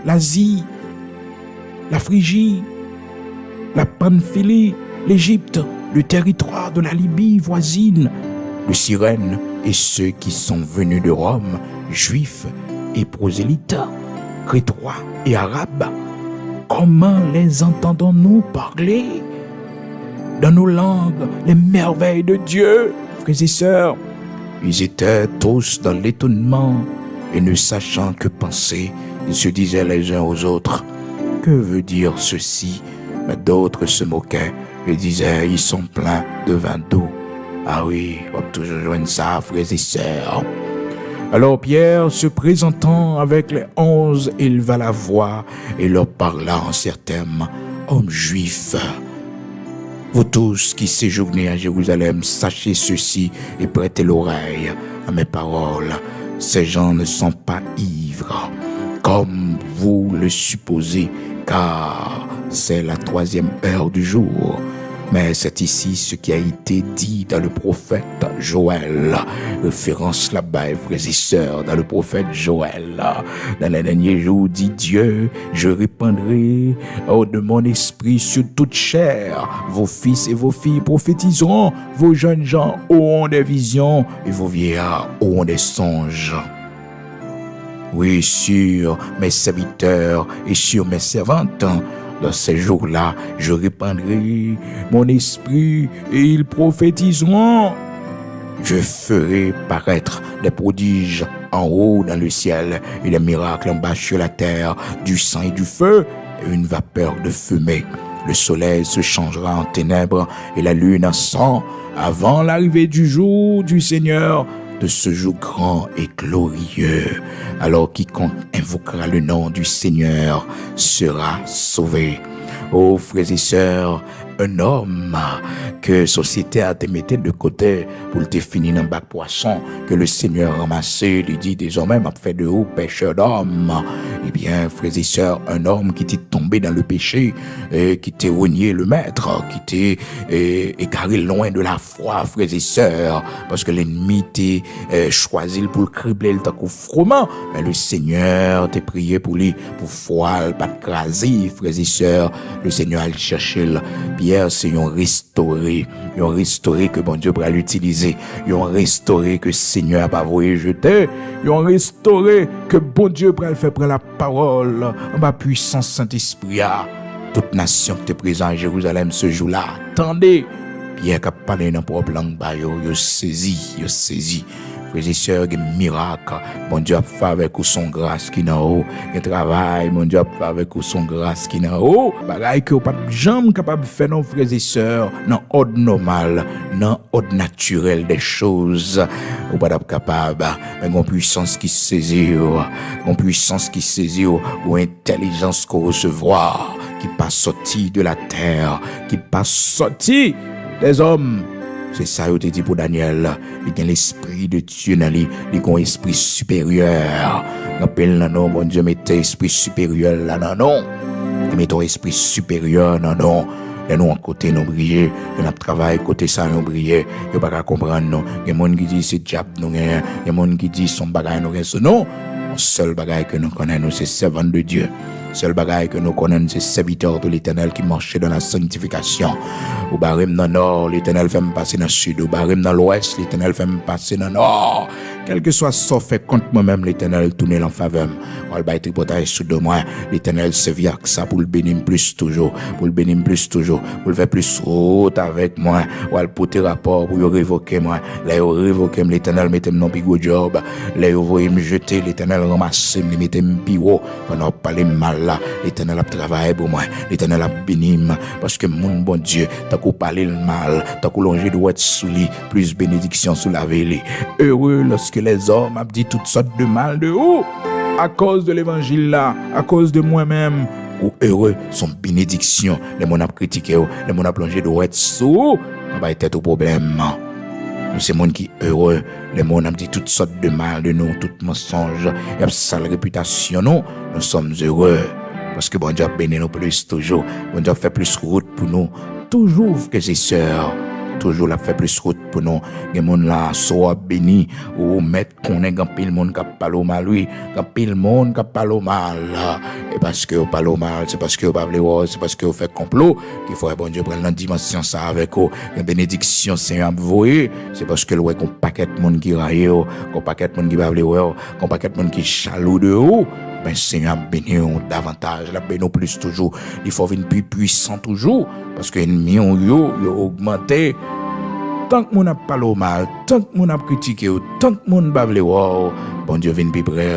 l'Asie, la Phrygie, la Pamphylie, l'Égypte, le territoire de la Libye voisine, le Cyrène et ceux qui sont venus de Rome, juifs et prosélytes, crétois et arabes. Comment les entendons-nous parler dans nos langues les merveilles de Dieu, frères et sœurs? Ils étaient tous dans l'étonnement et ne sachant que penser, ils se disaient les uns aux autres: que veut dire ceci? Mais d'autres se moquaient et disaient: ils sont pleins de vin doux. Ah oui, on va toujours joindre ça, frères et sœurs. Alors Pierre, se présentant avec les 11, éleva la voix et leur parla en ces termes: hommes juifs, vous tous qui séjournez à Jérusalem, sachez ceci et prêtez l'oreille à mes paroles. Ces gens ne sont pas ivres, comme vous le supposez, car c'est la 3e heure du jour. Mais c'est ici ce qui a été dit dans le prophète Joël. Référence là-bas, frères et sœurs, dans le prophète Joël. Dans les derniers jours, dit Dieu: je répandrai de mon esprit sur toute chair. Vos fils et vos filles prophétiseront. Vos jeunes gens auront des visions et vos vieillards auront des songes. Oui, sur mes serviteurs et sur mes servantes. Dans ces jours-là, je répandrai mon esprit et ils prophétiseront. Je ferai paraître des prodiges en haut dans le ciel et des miracles en bas sur la terre, du sang et du feu et une vapeur de fumée. Le soleil se changera en ténèbres et la lune en sang avant l'arrivée du jour du Seigneur, de ce jour grand et glorieux. Alors quiconque invoquera le nom du Seigneur sera sauvé. Oh frères et sœurs, un homme que société a te metté de côté pour te finir dans bac poisson, que le Seigneur ramassé, lui dit désormais m'a fait de haut pêcheur d'hommes. Eh bien, frères et sœurs, un homme qui t'est tombé dans le péché, et qui t'est renié le maître, qui t'est égaré loin de la foi, frères et sœurs, parce que l'ennemi t'a choisi pour le cribler le temps froment, mais le Seigneur t'a prié pour lui, pour foi, pas de craser, frères et sœurs. Le Seigneur a cherché Pierre, c'est un restauré que bon Dieu pourra l'utiliser, un restauré que le Seigneur n'a pas voulu jeter, un restauré que bon Dieu pourra le faire prendre la parole en ma puissance Saint-Esprit. Toute nation qui est présente à Jérusalem ce jour-là, attendez, Pierre qui a parlé dans la propre langue, yo saisi. Frères et sœurs, il y a un miracle. Mon Dieu a fait avec vous son grâce qui est en haut. Il y a un travail, mon Dieu a fait avec vous son grâce qui est en haut. Bagaille que vous n'êtes pas jamais capable de faire, non, frères et sœurs, dans l'ordre normal, dans l'ordre naturel des choses. Vous n'êtes pas capable, mais une puissance qui saisit, une puissance qui saisit, une intelligence qu'on recevoir, qui passe sorti de la terre, qui passe sorti des hommes. C'est ça que dit pour Daniel. Il a l'esprit de Dieu dans lui. Il a un esprit supérieur. Rappelle non, mon Dieu, mettez esprit supérieur là, non. Mettez esprit supérieur, non. Et nous, en côté, nous briller. Et notre travail, côté ça, nous briller. Il n'y a pas qu'à comprendre, non. Il y a des gens qui disent c'est diable, nous. Il y a des gens qui disent son bagage, nous. Non. Le seul bagage que nous connaissons, c'est servant de Dieu. Le seul bagage que nous connaissons, c'est serviteur de l'Éternel qui marche dans la sanctification. Au barème dans le nord, l'Éternel fait me passer dans le sud. Au barème dans l'ouest, l'Éternel fait me passer dans le nord. Quel que soit ce fait contre moi-même, l'Éternel tourne en faveur. On va le tripoter sous de moi. L'Éternel se vient que ça pour le bénir plus toujours. Pour le bénir plus toujours. Pour le faire plus haute avec moi. On va le porter rapport pour le révoquer moi. Là, il révoquer l'Éternel, mettez mon bigot job. Là, il va me jeter, l'Éternel ramasser, me mettez mon bureau. Pendant parler mal là, l'Éternel a travaillé pour moi. L'Éternel a béni. Parce que mon bon Dieu, t'as qu'à parler le mal, t'as qu'à longer de être sous lui, plus bénédiction sous la vélée. Heureux lorsque les hommes ont dit toutes sortes de mal de haut, à cause de l'évangile là, à cause de moi-même. Ou heureux sont bénédiction. Les gens ont critiqué, les gens ont plongé de être sous, on va être au problème. Nous, c'est monde qui heureux. Les gens ont dit toutes sortes de mal de nous, tout mensonge, et sale réputation. Nous sommes heureux. Parce que bon Dieu a béni nous plus toujours. Bon Dieu a fait plus route pour nous. toujours, frères et sœurs, toujours la fait plus route pour nous. Les gens là, soit béni, ou mettre qu'on est, quand pile monde qui parle mal, oui, quand pile monde qui parle mal. Et parce que vous parlez mal, c'est parce que vous parlez mal, c'est parce que vous faites complot, qu'il faut, bon Dieu, prendre la dimension ça avec vous. La bénédiction, c'est un voyer, c'est parce que vous avez un paquet de monde qui raille, un paquet de monde qui parle mal, un paquet de monde qui chaloux de haut. Ben, Seigneur, bénis davantage, la bénis plus toujours. Il faut venir plus puissant toujours, parce que l'ennemi, yo augmenté. Tant que mon a parlé mal, tant que mon a critiqué, tant que mon a parlé, bon Dieu vient plus près,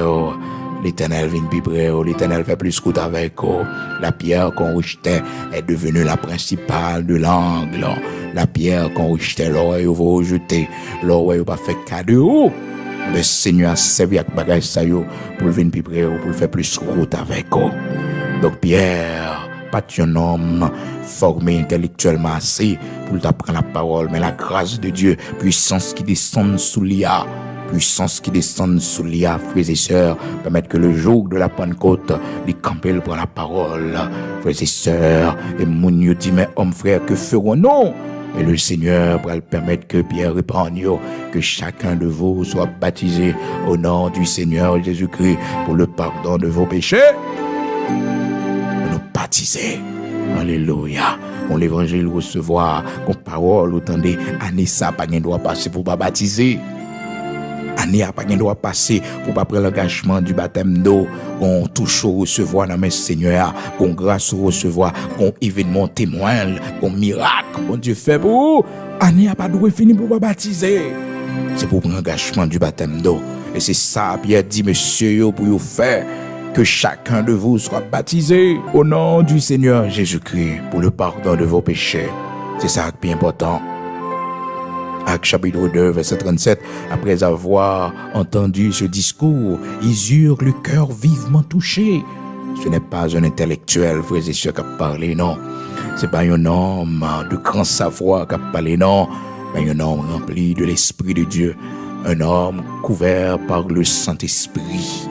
l'Éternel vient plus près, l'Éternel fait plus route avec, la pierre qu'on rejetait est devenue la principale de l'angle. La pierre qu'on rejetait, l'oreille vous rejeter, l'oreille pas fait cadeau. Le Seigneur a servi avec bagage ça yo pour venir plus près, pour faire plus route avec. Donc Pierre, pas un homme formé intellectuellement assez pour t'apprendre la parole, mais la grâce de Dieu, puissance qui descend sous l'IA, puissance qui descend sous l'IA, frères et sœurs, permettre que le jour de la Pentecôte, les camper pour la parole, frères et sœurs, et mon Dieu dit, mais hommes frères, que ferons-nous? Et le Seigneur va permettre que Pierre réponde, que chacun de vous soit baptisé au nom du Seigneur Jésus-Christ pour le pardon de vos péchés. Nous baptiser. Alléluia. On l'évangile recevoir, qu'on parole, entendez, Anissa pas de droit passer pour pas baptiser. Annie a pas de droit passer pour pas prendre l'engagement du baptême d'eau. On touche au recevoir dans mes Seigneur, qu'on grâce au recevoir, qu'on événement témoin, qu'on miracle, bon Dieu fait pour vous. Annie a pas de droit fini pour pas baptiser. C'est pour prendre l'engagement du baptême d'eau. Et c'est ça, Pierre dit, monsieur, pour vous faire que chacun de vous soit baptisé au nom du Seigneur Jésus-Christ pour le pardon de vos péchés. C'est ça qui est bien important. Actes chapitre 2, verset 37, après avoir entendu ce discours, ils eurent le cœur vivement touché. Ce n'est pas un intellectuel, frères et sœurs, qui a parlé, non. Ce n'est pas un homme de grand savoir qui a parlé, non. Mais un homme rempli de l'Esprit de Dieu. Un homme couvert par le Saint-Esprit.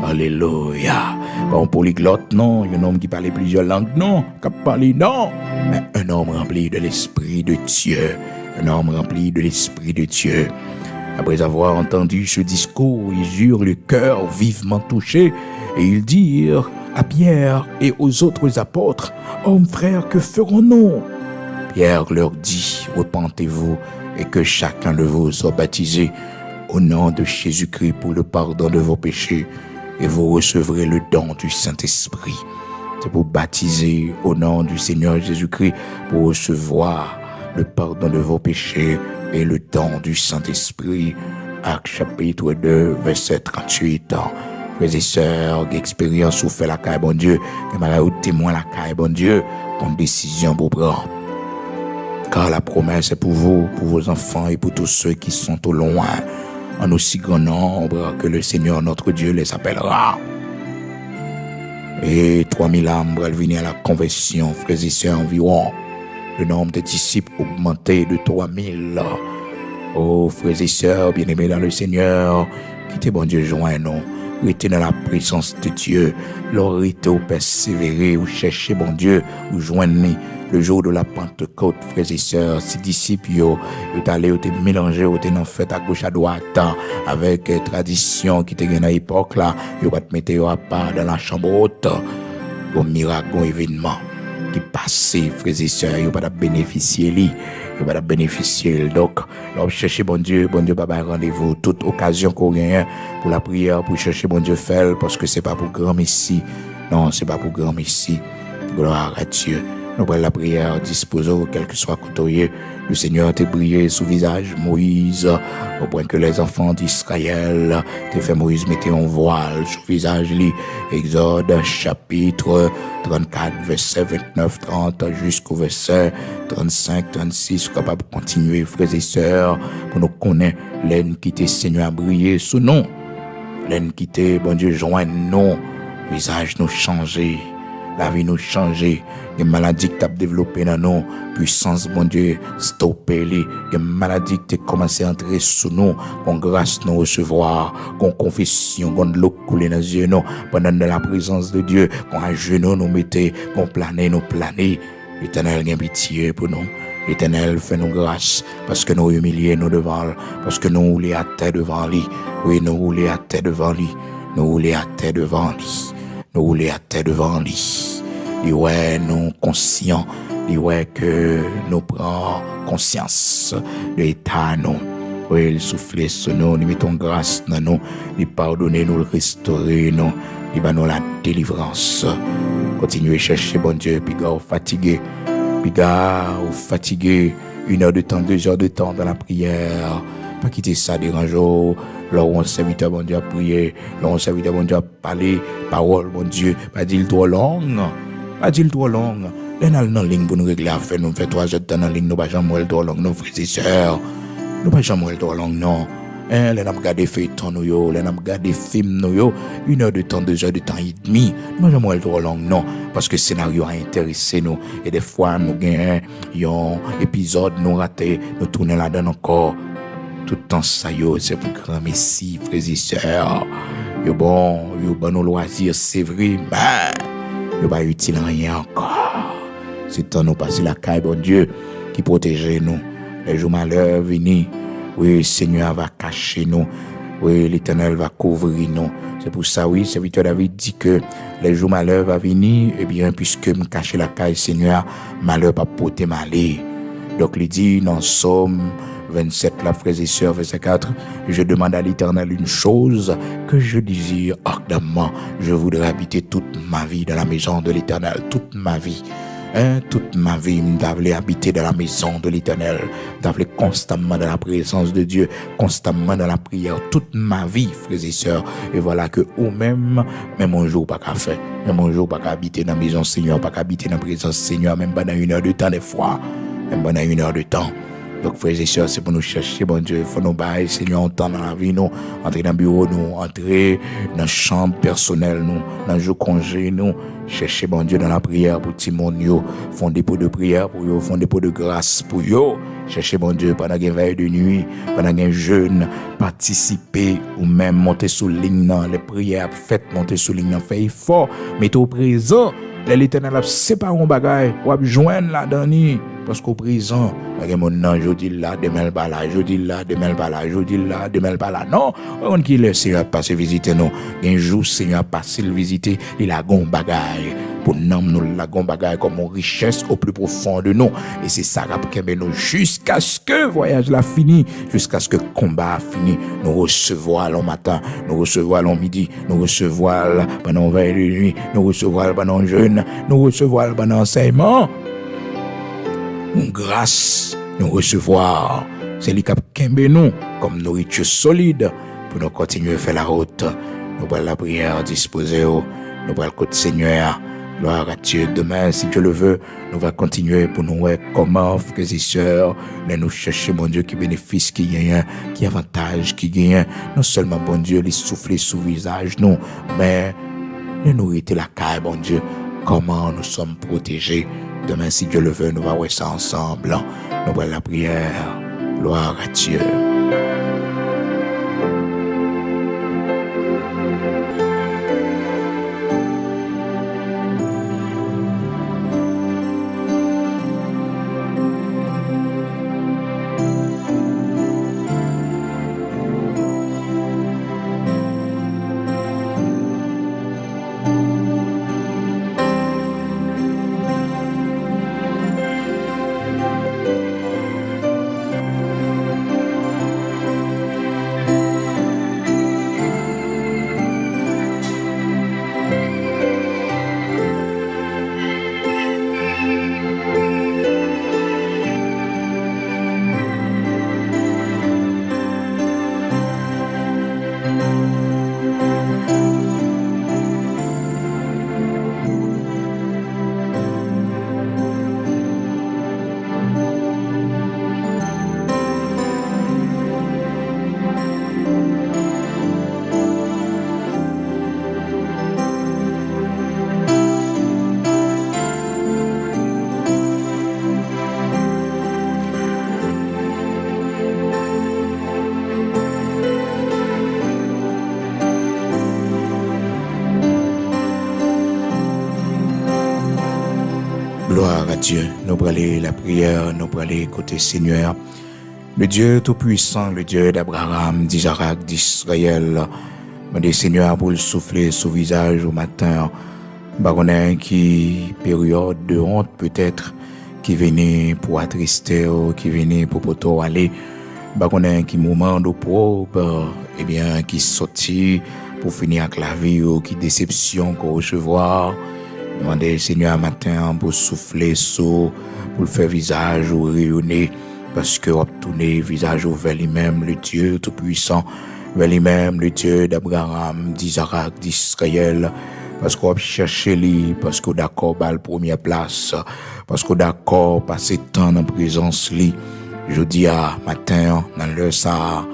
Alléluia. Pas un polyglotte, non. Un homme qui parlait plusieurs langues, non. Qui a parlé, non. Mais un homme rempli de l'Esprit de Dieu. Un homme rempli de l'Esprit de Dieu. Après avoir entendu ce discours, ils eurent le cœur vivement touché et ils dirent à Pierre et aux autres apôtres, « Hommes frères, que ferons-nous » Pierre leur dit, « Repentez-vous et que chacun de vous soit baptisé au nom de Jésus-Christ pour le pardon de vos péchés et vous recevrez le don du Saint-Esprit. » C'est pour baptiser au nom du Seigneur Jésus-Christ pour recevoir le pardon de vos péchés et le don du Saint-Esprit. Actes chapitre 2, verset 38. Frères et sœurs, expérience ou fait la caille, bon Dieu, que m'a témoin la caille, bon Dieu, comme décision pour prendre. Car la promesse est pour vous, pour vos enfants et pour tous ceux qui sont au loin, en aussi grand nombre que le Seigneur notre Dieu les appellera. Et 3000 âmes vont venir à la conversion, frères et sœurs, environ. Le nombre de disciples augmenté de 3000. Oh, frères et sœurs, bien-aimés dans le Seigneur, quittez bon Dieu, joignez-nous. Restez dans la présence de Dieu. L'orité ou persévérer ou chercher bon Dieu ou joindre le jour de la Pentecôte, frères et sœurs. Si disciples, yo allé, yo te mélangé, yo te nan fait à gauche à droite avec tradition qui était dans l'époque là, yo va te mettre à part dans la chambre haute. Bon miracle, bon événement qui passé, frères et sœurs, yo pas bénéficier li. Vous va bénéficier. Donc, là, chercher bon Dieu va rendez-vous. Toute occasion qu'on gagne pour la prière, pour chercher bon Dieu faire, parce que c'est pas pour grand Messie. Non, c'est pas pour grand Messie. Gloire à Dieu. Nous prenons la prière, disposons, quel que soit côté. Le Seigneur t'a brillé sous visage Moïse, au point que les enfants d'Israël t'a fait Moïse mettre un voile sous visage lui. Exode chapitre 34, verset 29, 30 jusqu'au verset 35, 36. Capable de continuer, frères et sœurs, pour nous connaître l'aine qui t'est Seigneur brillé sous nous. L'aine qui t'est, bon Dieu, joint nous, visage nous changer. La vie nous changer, les maladies que tu as développées dans nous, puissance, bon Dieu, stopper les maladies qui ont commencé à entrer sous nous, qu'on grâce nous recevoir, qu'on confession, qu'on de l'eau couler dans les yeux, nous, pendant la présence de Dieu, qu'on à genoux nous mettez, qu'on planer, nous planer. L'Éternel a pitié pour nous. L'Éternel fait nous grâce parce que nous humilions nous devant lui, parce que nous roulons à terre devant lui. Oui, nous roulons à terre devant lui. Nous roulons à terre devant lui. Nous roulons à terre devant lui. Et ouais, nous conscients. Et ouais, que nous prenons conscience de l'état nous. Oui, il souffle sur nous, nous mettons grâce dans nous, il pardonne nous, il restaure nous, il va nous la délivrance. Continuez à chercher, bon Dieu, puis gars, fatigué, une heure de temps, 2 heures de temps dans la prière. Pas quitter ça dérangeant. Là où on serviteur, bon Dieu, à prier, là où on serviteur, bon Dieu, à parler, parole, bon Dieu, pas dire trop long. Là, dans la ligne pour nous régler à faire, nous faisons 3 heures de temps dans la ligne, nous ne pouvons jamais trop long, nos frères et sœurs. Nous ne pouvons jamais trop long, non. Là, nous avons regardé feuilleton, là, nous avons regardé film, 1 heure de temps, 2 heures de temps et demi. Nous ne pouvons jamais trop long, non. Parce que le scénario a intéressé nous. Et des fois, nous avons un épisode, nous raté, nous tournons là-dedans encore. Tout le temps, ça, c'est pour grand messie, frères et sœurs. Bon, nos loisirs, c'est vrai, mais nous pas utile rien encore. C'est temps nous passer la caille, bon Dieu, qui protège nous. Les jours malheurs viennent. Oui, le Seigneur va cacher nous. Oui, l'Éternel va couvrir nous. C'est pour ça, oui, serviteur David dit que les jours malheurs vont venir. Eh bien, puisque me cacher la caille, Seigneur, malheur va porter malheur. Donc, il dit dans Somme 27, la frères et sœurs, verset 4, je demande à l'Éternel une chose que je désire ardemment. Je voudrais habiter toute ma vie dans la maison de l'Éternel, toute ma vie. Toute ma vie, je voulais habiter dans la maison de l'Éternel. Je voulais constamment dans la présence de Dieu, constamment dans la prière, toute ma vie, frères et sœurs. Et voilà que ou-même, même un jour, pas qu'à faire. Même un jour, pas qu'à habiter dans la maison du Seigneur, pas qu'à habiter dans la présence du Seigneur, même pas dans 1 heure de temps des fois. Même pas dans 1 heure de temps. Donc, frères et sœurs, c'est pour nous chercher, bon Dieu, il faut nous bailler, Seigneur, on temps dans la vie, nous, entrer dans le bureau, nous, entrer dans la chambre personnelle, nous, dans le jour congé, nous, chercher, bon Dieu, dans la prière pour tout le monde, font dépôt de prière pour eux, font dépôt de grâce pour eux, chercher, bon Dieu, pendant une veille de nuit, pendant un jeûne, participer ou même monter sous ligne, les prières faites, monter sous ligne, fait effort, mettez au présent, l'Éternel a séparé un bagage, ou a joindre là-dedans. Parce qu'au présent, je dis là, demain pas là, je dis là, demain pas là, je dis là, demain pas là. Non, on qui le Seigneur passe visiter nous. Un jour, Seigneur passe le visiter, il a gon bagaille. Pour nous, la gon bagaille comme une richesse au plus profond de nous. Et c'est ça qui va nous jusqu'à ce que le voyage l'a fini, jusqu'à ce que le combat a fini. Nous recevons le matin, nous recevons le midi, nous recevons pendant 20 nuit, nous recevons pendant le jeûne, nous recevons pendant l'enseignement. Une grâce, nous recevoir. C'est lui qui a nous comme nourriture solide pour nous continuer à faire la route. Nous allons la prière disposer. Nous allons le côté Seigneur. Gloire à Dieu. Demain, si Dieu le veut, nous allons continuer pour nous voir comment, frères et sœurs, nous chercher, mon Dieu, qui bénéfice, qui gagne, qui avantage, qui gagne. Non seulement, bon Dieu, les souffler sous le visage, nous, mais nous nourrir la caille, bon Dieu. Comment nous sommes protégés. Demain, si Dieu le veut, nous allons voir ça ensemble. Nous allons la prière. Gloire à Dieu. Gloire à Dieu. Nous brûler la prière, nous brûler côté Seigneur. Le Dieu Tout-Puissant, le Dieu d'Abraham, d'Isaac, d'Israël. Mon Seigneur, pour le souffler sous visage au matin. Baronne qui période de honte peut-être, qui venait pour attrister, qui venait pour poto aller. Baronne qui moment de probe, eh bien, qui sortit pour finir avec la vie, qui déception qu'on recevoir. Demandez Seigneur matin pour souffler sous, pour le faire visage ou rayonner, parce que tourner visage vers lui-même, le Dieu Tout-Puissant, vers lui-même, le Dieu d'Abraham, d'Isaac, d'Israël, parce qu'on cherche lui, parce qu'on d'accord à la première place, parce qu'on d'accord passer temps en présence lui. Je dis à matin, dans l'heure ça,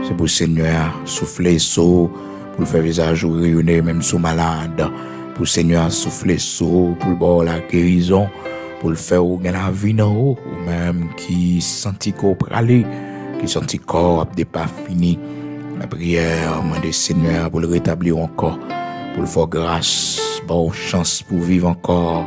c'est pour le Seigneur souffler sous, pour le faire visage ou rayonner, même sous malade. Pour le Seigneur souffler sous, pour le bord la guérison, pour le faire ou la vie en haut, ou même qui sentit qu'on aller, qui sentit corps n'est pas fini. La prière, demander Seigneur pour le rétablir encore, pour le faire grâce, bonne chance pour vivre encore,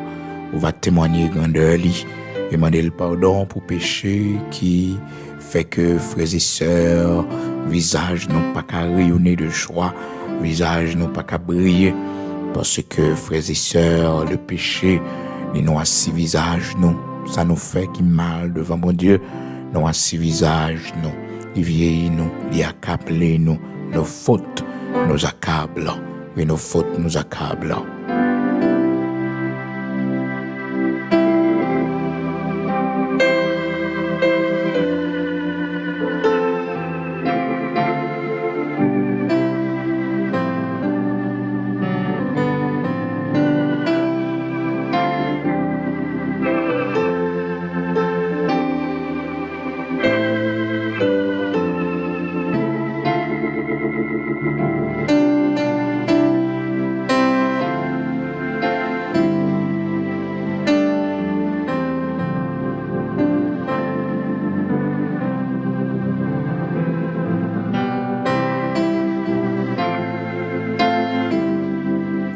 on va témoigner grandeur lui, et demander le pardon pour péché qui fait que frères et sœurs, visage n'ont pas qu'à rayonner de joie, visage n'ont pas qu'à briller. Parce que, frères et sœurs, le péché, les noircis visages, nous, ça nous fait qui mal devant mon Dieu. Noircis visages, nous, ils vieillissent, nous, ils accablent, nous, nos fautes nous accablent, et nos fautes nous accablent.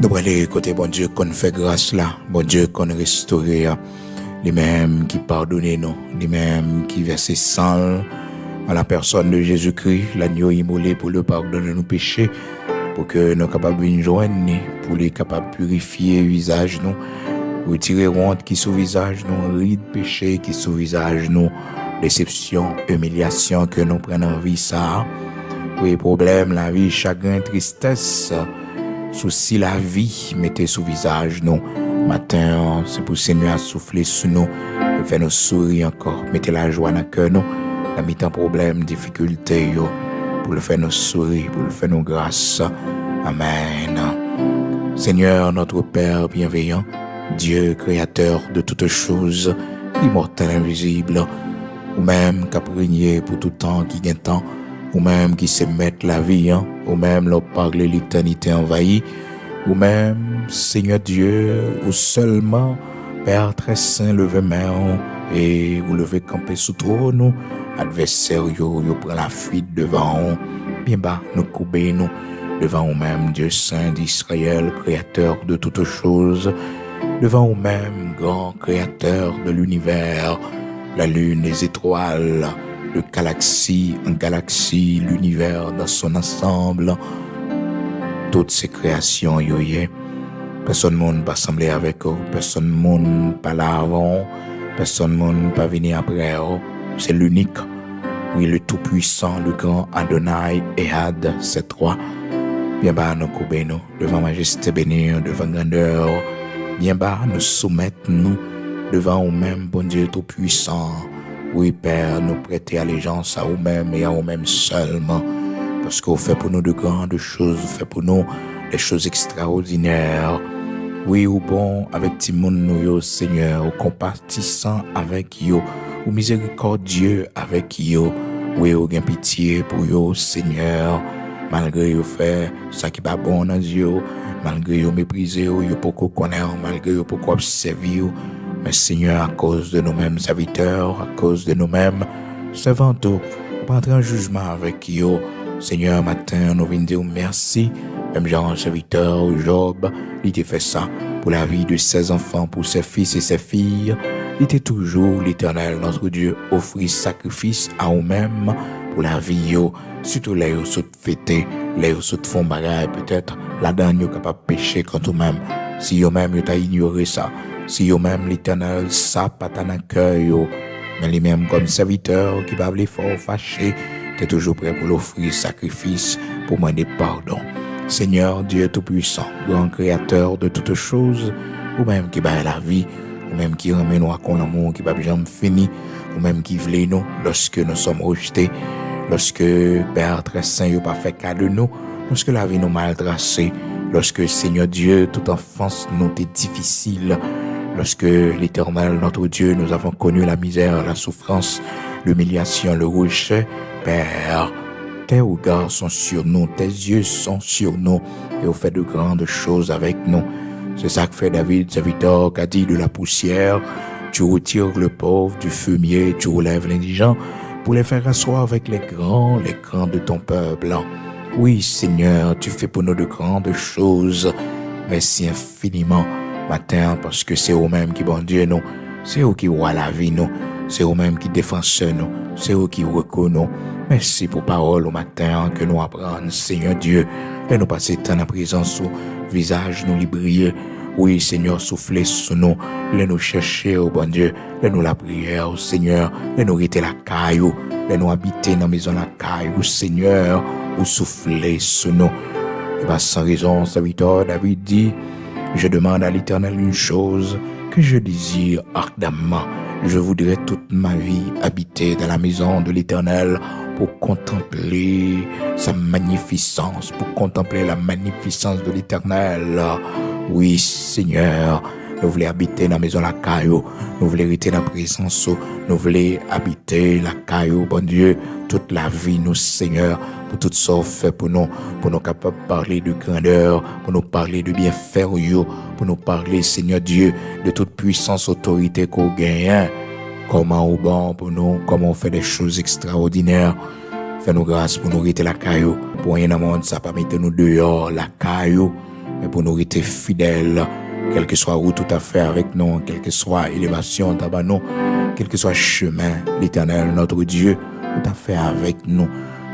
Nous allons côté bon Dieu qu'on fait grâce là, bon Dieu qu'on restaure, les mêmes qui pardonnent nous, les mêmes qui versent sang à la personne de Jésus-Christ, l'agneau immolé pour le pardon de nos péchés, pour que nous capables de joindre, pour les capables de purifier le visage nous, pour retirer honte qui sous visage nous, ride péché qui sous visage nous, déception, humiliation que nous prenons en vie ça, oui problème, la vie, chagrin, tristesse. Souci la vie, mettez sous visage nous. Matin, c'est pour le Seigneur souffler sur nous, et faire nous sourire encore. Mettez la joie dans le cœur nous. La mi-temps problème, difficulté, pour le faire nous sourire, pour le faire nous grâce. Amen. Seigneur, notre Père bienveillant, Dieu créateur de toutes choses, immortel, invisible, ou même qui a régné pour tout temps, qui gagne temps, ou même qui se mettre la vie, ou même leur parler l'éternité envahie, ou même, Seigneur Dieu, ou seulement, Père très saint, levez main, et vous levez camper sous trône, adversaire, yo prend la fuite devant, bien bas, nous couper nous, devant vous-même, Dieu saint d'Israël, créateur de toutes choses, devant vous-même, grand créateur de l'univers, la lune, les étoiles, de galaxie en galaxie, l'univers dans son ensemble, toutes ces créations, personne monde pas sembler avec eux, personne monde pas là avant, personne monde pas venir après eux, c'est l'unique, oui, le tout-puissant, le grand Adonai, Ehad, c'est toi, bien bas nous couper nous, devant majesté bénie, devant grandeur, bien bas nous soumettre nous, devant nous-mêmes, bon Dieu tout-puissant. Oui, Père, nous prêter allégeance à vous-même et à vous-même seulement, parce que vous faites pour nous de grandes choses, vous faites pour nous des choses extraordinaires. Oui, ou bon avec Timon nous, Seigneur, ou compatissant avec yo, ou miséricordieux avec yo. Oui, ou gain pitié pour yo, Seigneur, malgré yo fait ça qui pas bon dans Dieu, malgré yo mépriser yo beaucoup connaître, malgré yo beaucoup observer. Mais Seigneur, à cause de nous-mêmes serviteurs, à cause de nous-mêmes servants, pas entrer en jugement avec eux. Seigneur, matin, nous venons dire merci. Même genre, serviteur Job, il t'a fait ça pour la vie de ses enfants, pour ses fils et ses filles. Il était toujours l'Éternel, notre Dieu, offrit sacrifice à nous-mêmes pour la vie, surtout les qui sont fêtés, les qui sont font bagaille, peut-être, là-dedans, nous capable de pécher contre nous-mêmes. Si nous-mêmes, nous avons ignoré ça, si nous-mêmes, l'Éternel, ça, pas dans le cœur, mais lui-même, comme serviteur, qui va les fort fâché, tu es toujours prêt pour l'offrir sacrifice, pour demander pardon. Seigneur, Dieu Tout-Puissant, grand créateur de toutes choses, ou même qui bat la vie, ou même qui remet nous à qu'on amour qui va jamais fini, ou même qui voulait nous lorsque nous sommes rejetés, lorsque Père très saint n'a pas fait cas de nous, lorsque la vie nous mal tracée, lorsque Seigneur Dieu, toute enfance nous était difficile, lorsque l'Éternel, notre Dieu, nous avons connu la misère, la souffrance, l'humiliation, le rejet, Père, tes regards sont sur nous, tes yeux sont sur nous, et vous faites de grandes choses avec nous. C'est ça que fait David, serviteur, qui a dit de la poussière, tu retires le pauvre du fumier, tu relèves l'indigent, pour les faire asseoir avec les grands de ton peuple. Oui, Seigneur, tu fais pour nous de grandes choses. Merci infiniment, matin, parce que c'est eux-mêmes qui bon Dieu nous, c'est eux qui voient la vie nous, c'est eux-mêmes qui défendent nous, c'est eux qui reconnaissent. Merci pour parole au matin que nous apprenons, Seigneur Dieu, et nous passer temps en présence au visage nous briller. Oui, Seigneur, soufflez sur nous, les nous chercher au bon Dieu, les nous la prière au Seigneur, les nous rester la caillou, les nous habiter dans la maison la caillou, Seigneur, ou souffler sur nous. Et bien, sans raison, serviteur David dit, je demande à l'Éternel une chose que je désire ardemment. Je voudrais toute ma vie habiter dans la maison de l'Éternel pour contempler sa magnificence, pour contempler la magnificence de l'Éternel. Oui, Seigneur, nous voulons habiter dans la maison de la caillou, nous voulons rester dans la présence, nous voulons habiter la caillou, bon Dieu, toute la vie, nous, Seigneur, pour tout ça fait pour nous capables de parler de grandeur, pour nous parler de bienfaits, pour nous parler, Seigneur Dieu, de toute puissance, autorité qu'on gagne. Comment au bon pour nous, comment on fait des choses extraordinaires. Fais-nous grâce pour nous rester la caillou. Pour rien dans le monde, ça pas mettre nous dehors, la caillou, mais pour nous rester fidèles, quel que soit où tout à fait avec nous, quelle que soit élévation, tabac quel que soit chemin, l'Éternel, notre Dieu, tout à fait avec nous.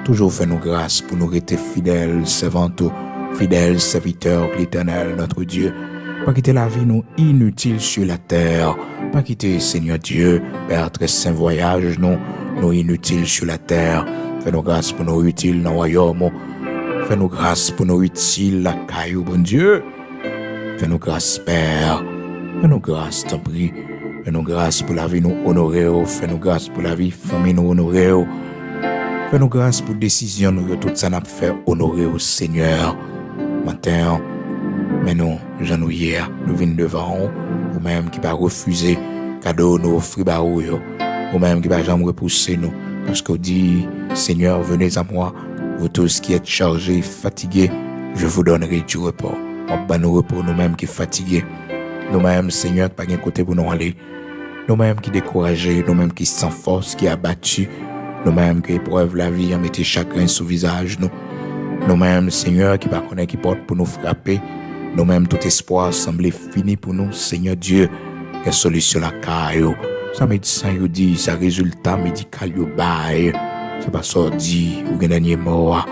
Toujours fais-nous grâce pour nous rester fidèles, servants, fidèles serviteurs, l'Éternel, notre Dieu. Pas quitter la vie nous inutile sur la terre. Pas quitter, Seigneur Dieu, Père très saint voyage, nous inutiles sur la terre. Fais-nous grâce pour nous utiles dans le royaume. Fais-nous grâce pour nous utiles la caillou, bon Dieu. Fais-nous grâce, Père. Fais-nous grâce, t'en prie. Fais-nous grâce pour la vie nous honorer. Fais-nous grâce pour la vie famille nous honorer. Fais-nous grâce pour décision nous tout ça n'a fait honorer au Seigneur. Matin, mais nous, j'en nous hier, nous venons devant ou même qui va refuser cadeau nous offrir ou même qui va jamais repousser nous parce qu'on dit Seigneur venez à moi vous tous qui êtes chargés et fatigués je vous donnerai du repos. On va nous repos nous-mêmes qui fatigués, nous-mêmes Seigneur pas de côté pour nous aller, nous-mêmes qui découragés, nous-mêmes qui sans force, qui abattus, nous-mêmes qui éprouvent la vie en mettant chacun sous visage nous-mêmes Seigneur qui pas connaît qui porte pour nous frapper. Nous-mêmes, tout espoir semblait fini pour nous, Seigneur Dieu. La solution la caillou. Ça médecin il dit, ça résultat médical il bail. C'est pas ça dit, ou dernier mort.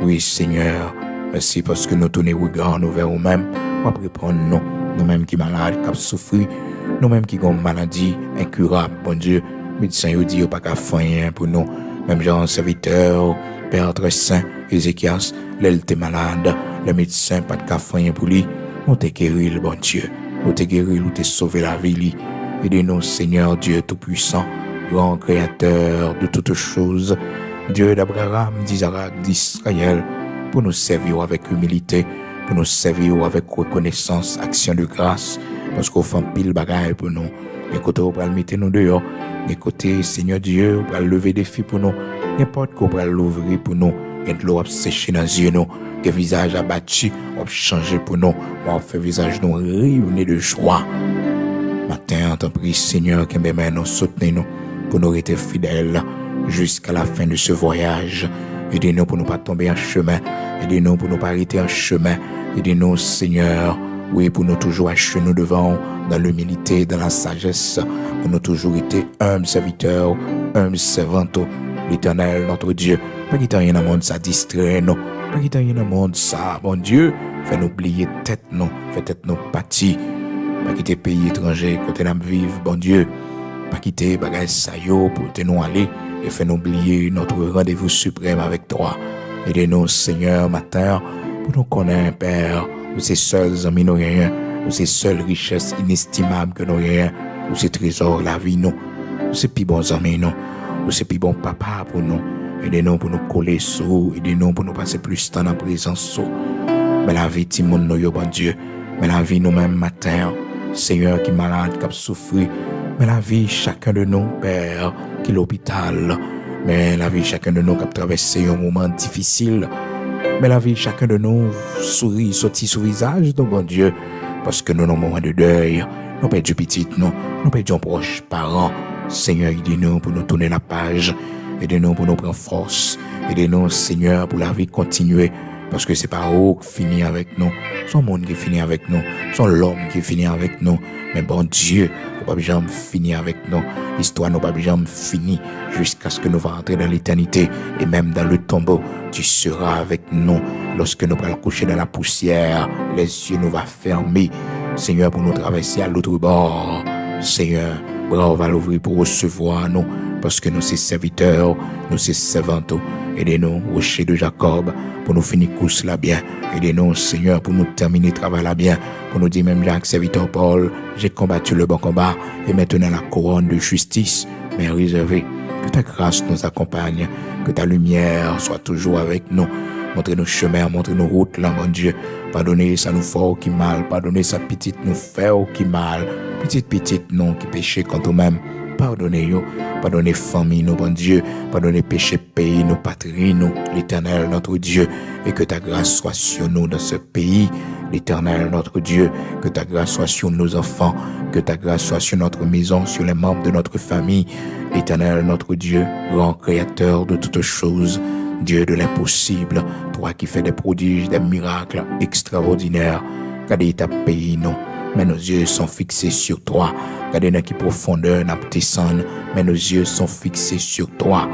Oui, Seigneur. Merci parce que nous tournons regard nous vers nous-mêmes. On va répondre nous. Nous-mêmes qui malades, qui souffrent. Nous-mêmes qui avons maladie incurable, bon Dieu. Médecin il dit, il n'y a pas qu'à faire rien pour nous. Même genre serviteur, Père très saint, Ézéchias, l'elle t'est malade. Le médecin, pas de café pour lui. On t'a guéri, le bon Dieu. On t'a guéri, on t'a sauvé la vie. Aidez-nous, Seigneur Dieu Tout-Puissant, grand créateur de toutes choses. Dieu d'Abraham, d'Isaac, d'Israël, pour nous servir avec humilité, pour nous servir avec reconnaissance, action de grâce, parce qu'on fait pile bagaille pour nous. Les côtés, on va le mettre nous dehors. Les côtés, Seigneur Dieu, on va lever des filles pour nous. N'importe quoi, on va l'ouvrir pour nous. Et de l'eau a séché dans les yeux, nous. Que visage abattu, on changé pour nous. On fait visage nous rayonner de joie. Matin, on t'en prie, Seigneur, que nous soutenez nous pour nous rester fidèles jusqu'à la fin de ce voyage. Aidez-nous pour ne pas tomber en chemin. Aidez-nous pour ne pas arrêter en chemin. Aidez-nous, Seigneur, oui, pour nous toujours à genoux devant, dans l'humilité, dans la sagesse, pour nous toujours être humbles serviteurs, humbles servantes. L'Éternel, notre Dieu, pas qu'il rien dans le monde, ça distrait nous. Pas qu'il rien dans le monde, ça, bon Dieu, fait nous oublier tête nous, fait tête nous pâtir. Pas quitter pays étranger, côté nous vivre, bon Dieu. Pas quitter bagage ça yo pour te nous aller et fait nous oublier notre rendez-vous suprême avec toi. Aidez-nous, Seigneur, matin, pour nous connaître, Père, nous c'est seuls amis nous rien, nous c'est seule richesse inestimable que nous rien, nous c'est trésor la vie nous c'est plus bons amis nous c'est plus bon papa pour nous. Aidez-nous pour nous coller sous, aidez-nous pour nous passer plus de temps en présence sous. Mais la vie tout le monde nous bon Dieu, mais la vie nous-mêmes matin, Seigneur qui malade, qui a souffert, mais la vie chacun de nous, Père, qui est l'hôpital, mais la vie chacun de nous qui a traversé un moment difficile, mais la vie chacun de nous sourit, sorti sous visage, donc bon Dieu, parce que nous, dans un moment de deuil, nous perdons petit, nous perdons proches, parents. Seigneur, aidez-nous pour nous tourner la page, aidez-nous pour nous prendre force, aidez-nous, Seigneur, pour la vie continuer, parce que c'est pas eux qui finit avec nous, c'est le monde qui finit avec nous, c'est l'homme qui finit avec nous, mais bon Dieu, nous pas jamais finir avec nous, l'histoire nous pas jamais fini jusqu'à ce que nous va entrer dans l'éternité et même dans le tombeau, tu seras avec nous lorsque nous allons coucher dans la poussière, les yeux nous va fermer, Seigneur, pour nous traverser à l'autre bord, Seigneur, bras va l'ouvrir pour recevoir nous, parce que nous sommes serviteurs, nous sommes servantes. Aidez-nous, rocher de Jacob, pour nous finir course là bien. Aidez-nous, Seigneur, pour nous terminer le travail là bien. Pour nous dire, même Jacques, serviteur Paul, j'ai combattu le bon combat, et maintenant la couronne de justice m'est réservée. Que ta grâce nous accompagne, que ta lumière soit toujours avec nous. Montrez-nous chemin, montrez-nous route là, mon Dieu. Pardonnez ça nous fait qui mal, pardonnez ça petite nous fait qui mal. Petite non qui péché contre nous-mêmes. Pardonnez-nous, pardonnez famille, nous, bon Dieu, pardonnez péché, pays, nous, patrie, nous, l'Éternel, notre Dieu, et que ta grâce soit sur nous dans ce pays, l'Éternel, notre Dieu, que ta grâce soit sur nos enfants, que ta grâce soit sur notre maison, sur les membres de notre famille, l'Éternel, notre Dieu, grand créateur de toutes choses, Dieu de l'impossible, toi qui fais des prodiges, des miracles extraordinaires, qu'à ta pays, nous. Mais nos yeux sont fixés sur toi. Regardez dans quelle profondeur nous descendons, mais nos yeux sont fixés sur toi.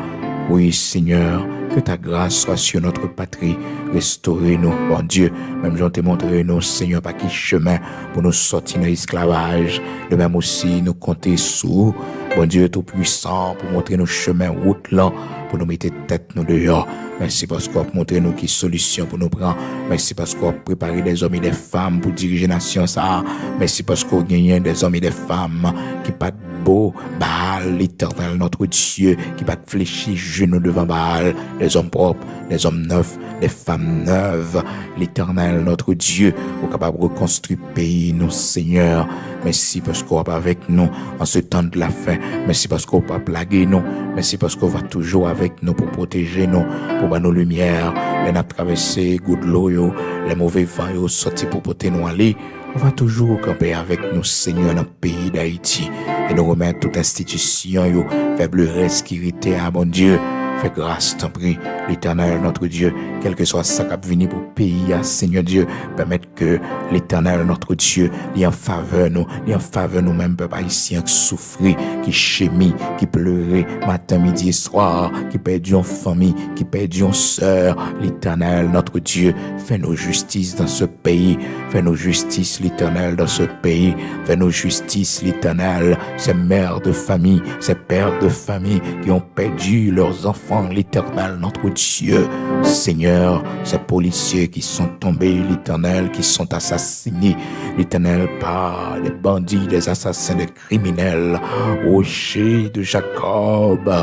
Oui, Seigneur, que ta grâce soit sur notre patrie. Restaurez-nous, bon Dieu. Même j'en te montré, nous, Seigneur, par quel chemin pour nous sortir de l'esclavage. De même aussi, nous compter sous, bon Dieu tout-puissant, pour montrer nos chemins, route là, pour nous mettre tête nous dehors. Merci parce qu'on a montré nous qui solution pour nous prendre. Merci parce qu'on a préparé des hommes et des femmes pour diriger la nation ça. Merci parce qu'on a gagné des hommes et des femmes qui pas beau, Baal, l'Éternel, notre Dieu, qui pas fléchir genoux devant Baal, des hommes propres, des hommes neufs, des femmes neuves, l'Éternel, notre Dieu, au capable de reconstruire le pays, nos Seigneur. Merci parce qu'on va avec nous en ce temps de la fin. Merci parce qu'on va plaguer nous. Merci parce qu'on va toujours avec nous pour protéger nous, pour voir nos lumières, les nappes traversées, good l'eau, les mauvais vents, sortir pour porter nous aller. On va toujours camper avec nous, Seigneur, dans le pays d'Haïti. Et nous remettre toute institution, faible reste qui était à bon Dieu. Fais grâce, t'en prie, l'Éternel, notre Dieu, quel que soit ça qui a venu pour le pays, Seigneur Dieu, permettre que l'Éternel, notre Dieu, lui en faveur nous, même peuple haïtien qui souffrit, qui chémit, qui pleurait, matin, midi et soir, qui perdit en famille, qui perdit en sœur, l'Éternel, notre Dieu, fais-nous justice dans ce pays, fais-nous justice, l'Éternel, dans ce pays, fais-nous justice, l'Éternel, ces mères de famille, ces pères de famille qui ont perdu leurs enfants, l'Éternel, notre Dieu, Seigneur, ces policiers qui sont tombés, l'Éternel, qui sont assassinés, l'Éternel, par des bandits, des assassins, des criminels, rocher de Jacob,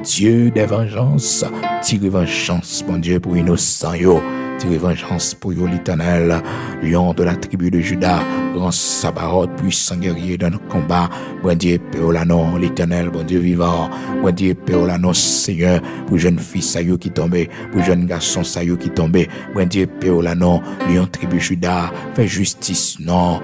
Dieu des vengeances, tire vengeance, mon Dieu, pour innocents, tire vengeance pour l'Éternel, lion de la tribu de Juda, grand Sabaoth, puissant guerrier dans nos combats, bon Dieu, Péolanon, l'Éternel, bon Dieu vivant, bon Dieu, Péolanon, Seigneur, pour jeune fille Sayo qui tombait, pour jeune garçon Sayo qui tombait, bon Dieu, Péolanon, lion tribu Juda, fais justice, non,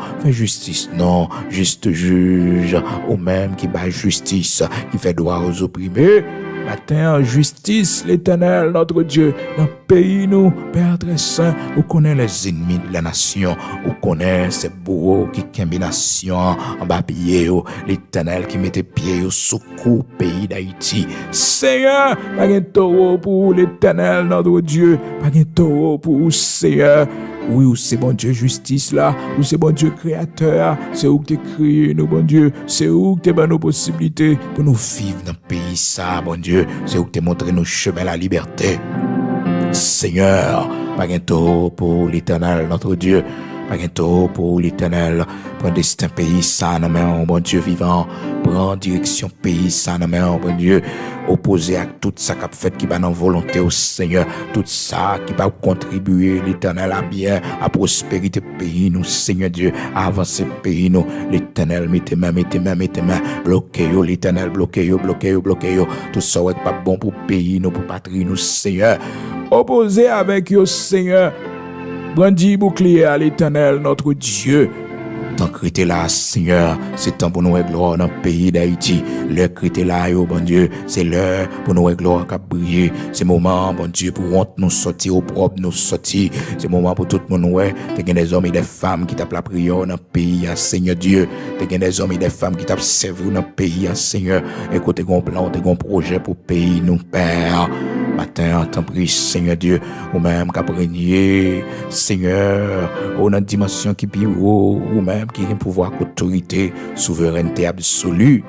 juste juge, ou même qui bat justice, qui fait droit aux opprimés, Matin, justice, l'Éternel, notre Dieu, dans le pays, nous, Père très saint, où connaît les ennemis de la nation, où connaît ces bourreaux qui kembe nation en bas pied, l'Éternel qui mettait pied au secours pays d'Haïti. Seigneur, pas un taureau pour l'Éternel, notre Dieu, pas un taureau pour Seigneur. Oui, ou c'est bon Dieu justice là, ou c'est bon Dieu créateur, c'est où que tu créé nous, bon Dieu, c'est où que tu as nos possibilités pour nous vivre dans le pays ça, bon Dieu, c'est où que tu as montré nos chemins la liberté. Seigneur, pas un taureau pour l'Éternel, notre Dieu, pas un taureau pour l'Éternel, prends destin pays ça, non mais bon Dieu vivant, prends direction pays ça, non mais bon Dieu, opposé à tout ça qu'a fait qui va dans volonté au Seigneur, tout ça qui va contribuer l'Éternel à bien, à prospérité pays nous, Seigneur Dieu, à avancer pays nous, l'Éternel, mettez main, bloquez yo, l'Éternel, bloquez yo, tout ça est pas bon pour pays nous, pour patrie nous, Seigneur, opposé avec yo, Seigneur, brandi bouclier à l'Éternel, notre Dieu. Tant que t'es là, Seigneur, c'est temps pour nous gloire dans le pays d'Haïti. L'heure que t'es là, bon Dieu, c'est l'heure pour nous gloire qui briller. C'est le moment, bon Dieu, pour honte nous sortir au propre, nous sortir. C'est le moment pour tout le monde, t'es des hommes et des femmes qui tapent la prière dans le pays, Seigneur Dieu. T'es des hommes et des femmes qui tapent servi dans le pays, Seigneur. Écoutez, t'es un plan, t'es un projet pour le pays, nous, Père. Matin, t'en prie, Seigneur Dieu, ou même qu'à régner, Seigneur, ou dans une dimension qui est ou même qui a un pouvoir, autorité, souveraineté absolue.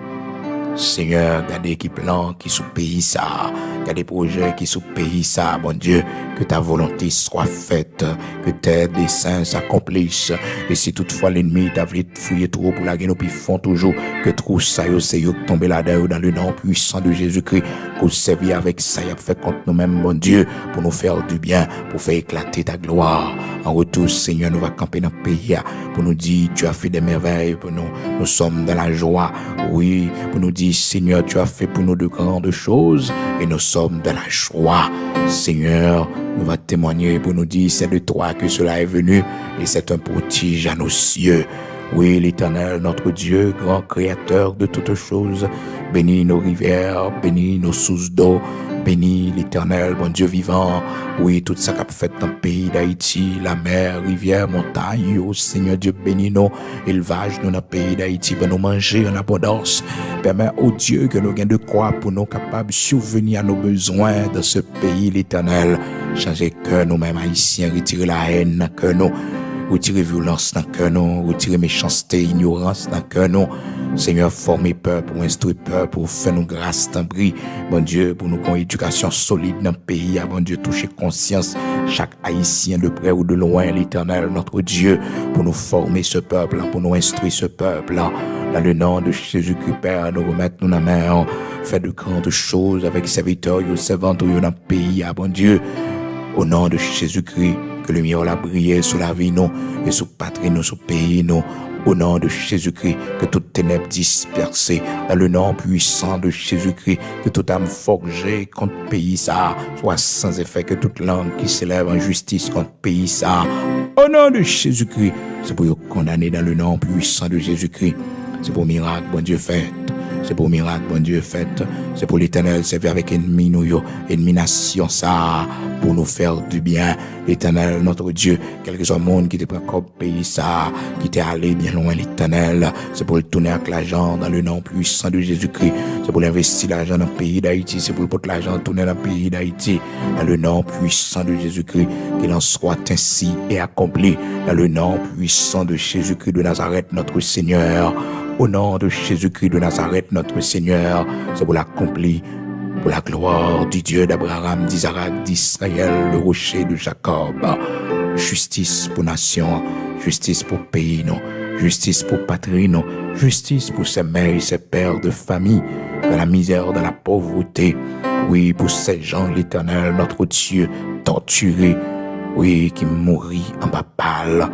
Seigneur, gardez qui plan qui sous pays ça, gardez projets qui sous pays ça, bon Dieu, que ta volonté soit faite, que tes desseins s'accomplissent. Et si toutefois l'ennemi t'a voulu fouiller trop pour la guerre, puis font toujours que trop ça y c'est yo tomber là-dedans dans le nom puissant de Jésus-Christ, qu'on servir avec ça y a fait contre nous-mêmes, bon Dieu, pour nous faire du bien, pour faire éclater ta gloire. En retour, Seigneur, nous va camper dans le pays pour nous dire tu as fait des merveilles pour nous. Nous sommes dans la joie, oui, pour nous dire Seigneur, tu as fait pour nous de grandes choses et nous sommes dans la joie. Seigneur, nous va témoigner pour nous dire c'est de toi que cela est venu et c'est un prodige à nos cieux. Oui, l'Éternel, notre Dieu, grand créateur de toutes choses, bénis nos rivières, bénis nos sources d'eau, bénis l'Éternel, bon Dieu vivant. Oui, tout ça qu'a fait dans le pays d'Haïti, la mer, rivière, montagne, oh Seigneur Dieu, bénis nos élevages dans le pays d'Haïti, ben nous manger en abondance. Permets au Dieu que nous ayons de quoi pour nous capables de subvenir à nos besoins dans ce pays, l'Éternel. Changer cœur nous-mêmes haïtiens, retirer la haine dans cœur nous. Retirer violence dans le cœur, nous, retirer méchanceté, ignorance dans le cœur, nous. Seigneur, former peur pour instruire peur, pour faire nous grâce, t'en prie. Bon Dieu, pour nous qu'on éducation solide dans le pays, bon Dieu, toucher conscience, chaque haïtien de près ou de loin, l'Éternel, notre Dieu, pour nous former ce peuple, pour nous instruire ce peuple, dans le nom de Jésus-Christ, Père, nous remettre nous dans la main, faire de grandes choses avec serviteurs, servantes, dans le pays, bon Dieu, au nom de Jésus-Christ. Que le lumière a brillé sur la vie, nous, et sur patrie, nous, sur pays, nous. Au nom de Jésus-Christ, que toute ténèbres dispersée, dans le nom puissant de Jésus-Christ, que toute âme forgée contre pays ça, soit sans effet, que toute langue qui s'élève en justice contre pays ça. Au nom de Jésus-Christ, c'est pour vous condamner dans le nom puissant de Jésus-Christ. C'est pour miracle, bon Dieu fait. C'est pour miracle, bon Dieu fait. C'est pour l'Éternel, servir avec ennemi nous, ennemi nation ça, pour nous faire du bien. L'Éternel, notre Dieu, quel que soit le monde qui te prend comme pays ça, qui t'est allé bien loin, l'Éternel, c'est pour le tourner avec l'argent dans le nom puissant de Jésus-Christ. C'est pour l'investir l'argent dans le pays d'Haïti. C'est pour le porter l'argent tourner dans le pays d'Haïti. Dans le nom puissant de Jésus-Christ, qu'il en soit ainsi et accompli. Dans le nom puissant de Jésus-Christ de Nazareth, notre Seigneur. Au nom de Jésus-Christ de Nazareth, notre Seigneur, c'est pour l'accomplir, pour la gloire du Dieu d'Abraham, d'Isaac, d'Israël, le rocher de Jacob. Justice pour nation, justice pour pays, non, justice pour patrie, non, justice pour ses mères et ses pères de famille, dans la misère, dans la pauvreté. Oui, pour ces gens, l'Éternel, notre Dieu, torturé, oui, qui mourit en bas pâle,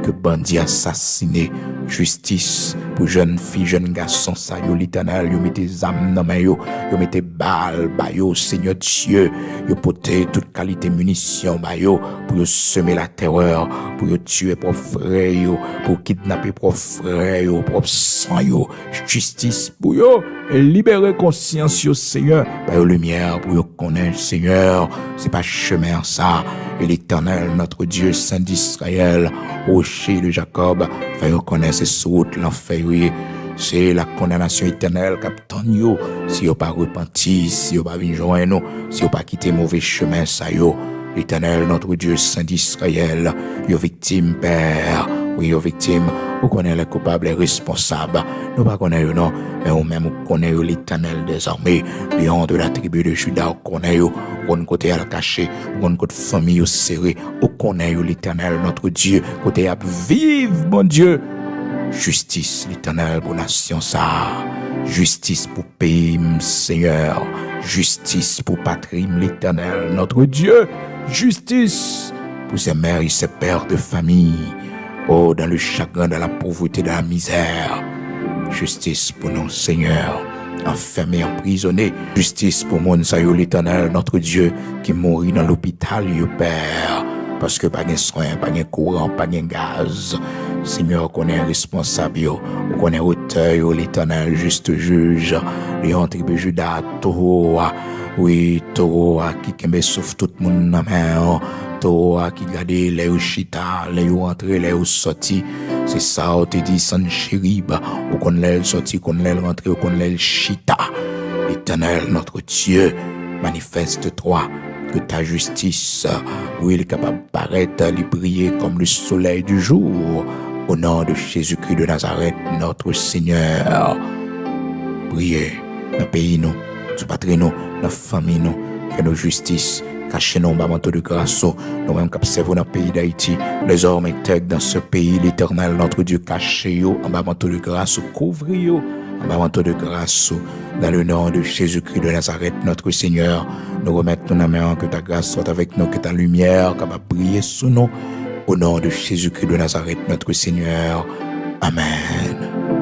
que bandits assassinés, justice pour jeunes filles, jeunes garçons, ça yo l'Éternel, yo mettez âmes dans main yo mettez balles, ba yo Seigneur Dieu, yo portez toute qualité munitions, ba yo pour semer la terreur, pour tuer propre frère, pour kidnapper propre frère, propre sang, justice pour eux, et libérer conscience, Seigneur, par lumière, pour eux connaître, Seigneur, c'est pas chemin ça, et l'Éternel, notre Dieu, Saint d'Israël, rocher de Jacob, fait reconnaître ces routes, l'enfer, c'est la condamnation éternelle, Captain yo, si yo pas repenti, si yo pas venu joindre nous, si yo pas quitté mauvais chemin, ça yo, l'Éternel, notre Dieu, Saint d'Israël, yo victime, Père, oui, yo victime, vous connaissez les coupables, les responsables, nous pas connaissons non, mais vous même vous connaissez l'Éternel des armées, lion de la tribu de Juda, vous connaissez, vous côté à la caché, vous côté famille serrée, vous connaissez l'Éternel, notre Dieu, côté à vivre, mon Dieu. Justice, l'Éternel, pour nation ça. Justice pour pays, Seigneur. Justice pour patrie, l'Éternel, notre Dieu. Justice pour ses mères et ses pères de famille. Oh, dans le chagrin, dans la pauvreté, dans la misère. Justice pour nous, Seigneur. Enfermés, emprisonnés. Justice pour mon saillot, l'Éternel, notre Dieu, qui mourit dans l'hôpital, Père. Parce que pas de soins, pas de courant, pas de gaz. Seigneur, qu'on est responsable, qu'on est auteur, l'Éternel, juste juge. Lion tribu Juda, Toroa, oui, Toroa, qui kembe souffle tout le monde dans la main. Toroa, qui garde les chita, les entrées, les sorties. C'est ça, on te dit, sans chérib, ou qu'on les sorti, qu'on les rentré, ou qu'on les chita. L'Éternel, notre Dieu, manifeste-toi. Que ta justice, oui, il est capable de paraître, de briller comme le soleil du jour. Au nom de Jésus-Christ de Nazareth, notre Seigneur. Priez, dans le pays, nous, sur patrie, nous, dans la famille, nous, fais nos justices, cachez-nous, bas manteau de grâce, nous-mêmes qui observons dans le pays d'Haïti, les hommes et dans ce pays, l'Éternel, notre Dieu, cachez-nous, en bas manteau de grâce, couvrez-nous. En bas manteau de grâce, dans le nom de Jésus-Christ de Nazareth, notre Seigneur, nous remettons nos mains, que ta grâce soit avec nous, que ta lumière capable de briller sous nous, au nom de Jésus-Christ de Nazareth, notre Seigneur. Amen.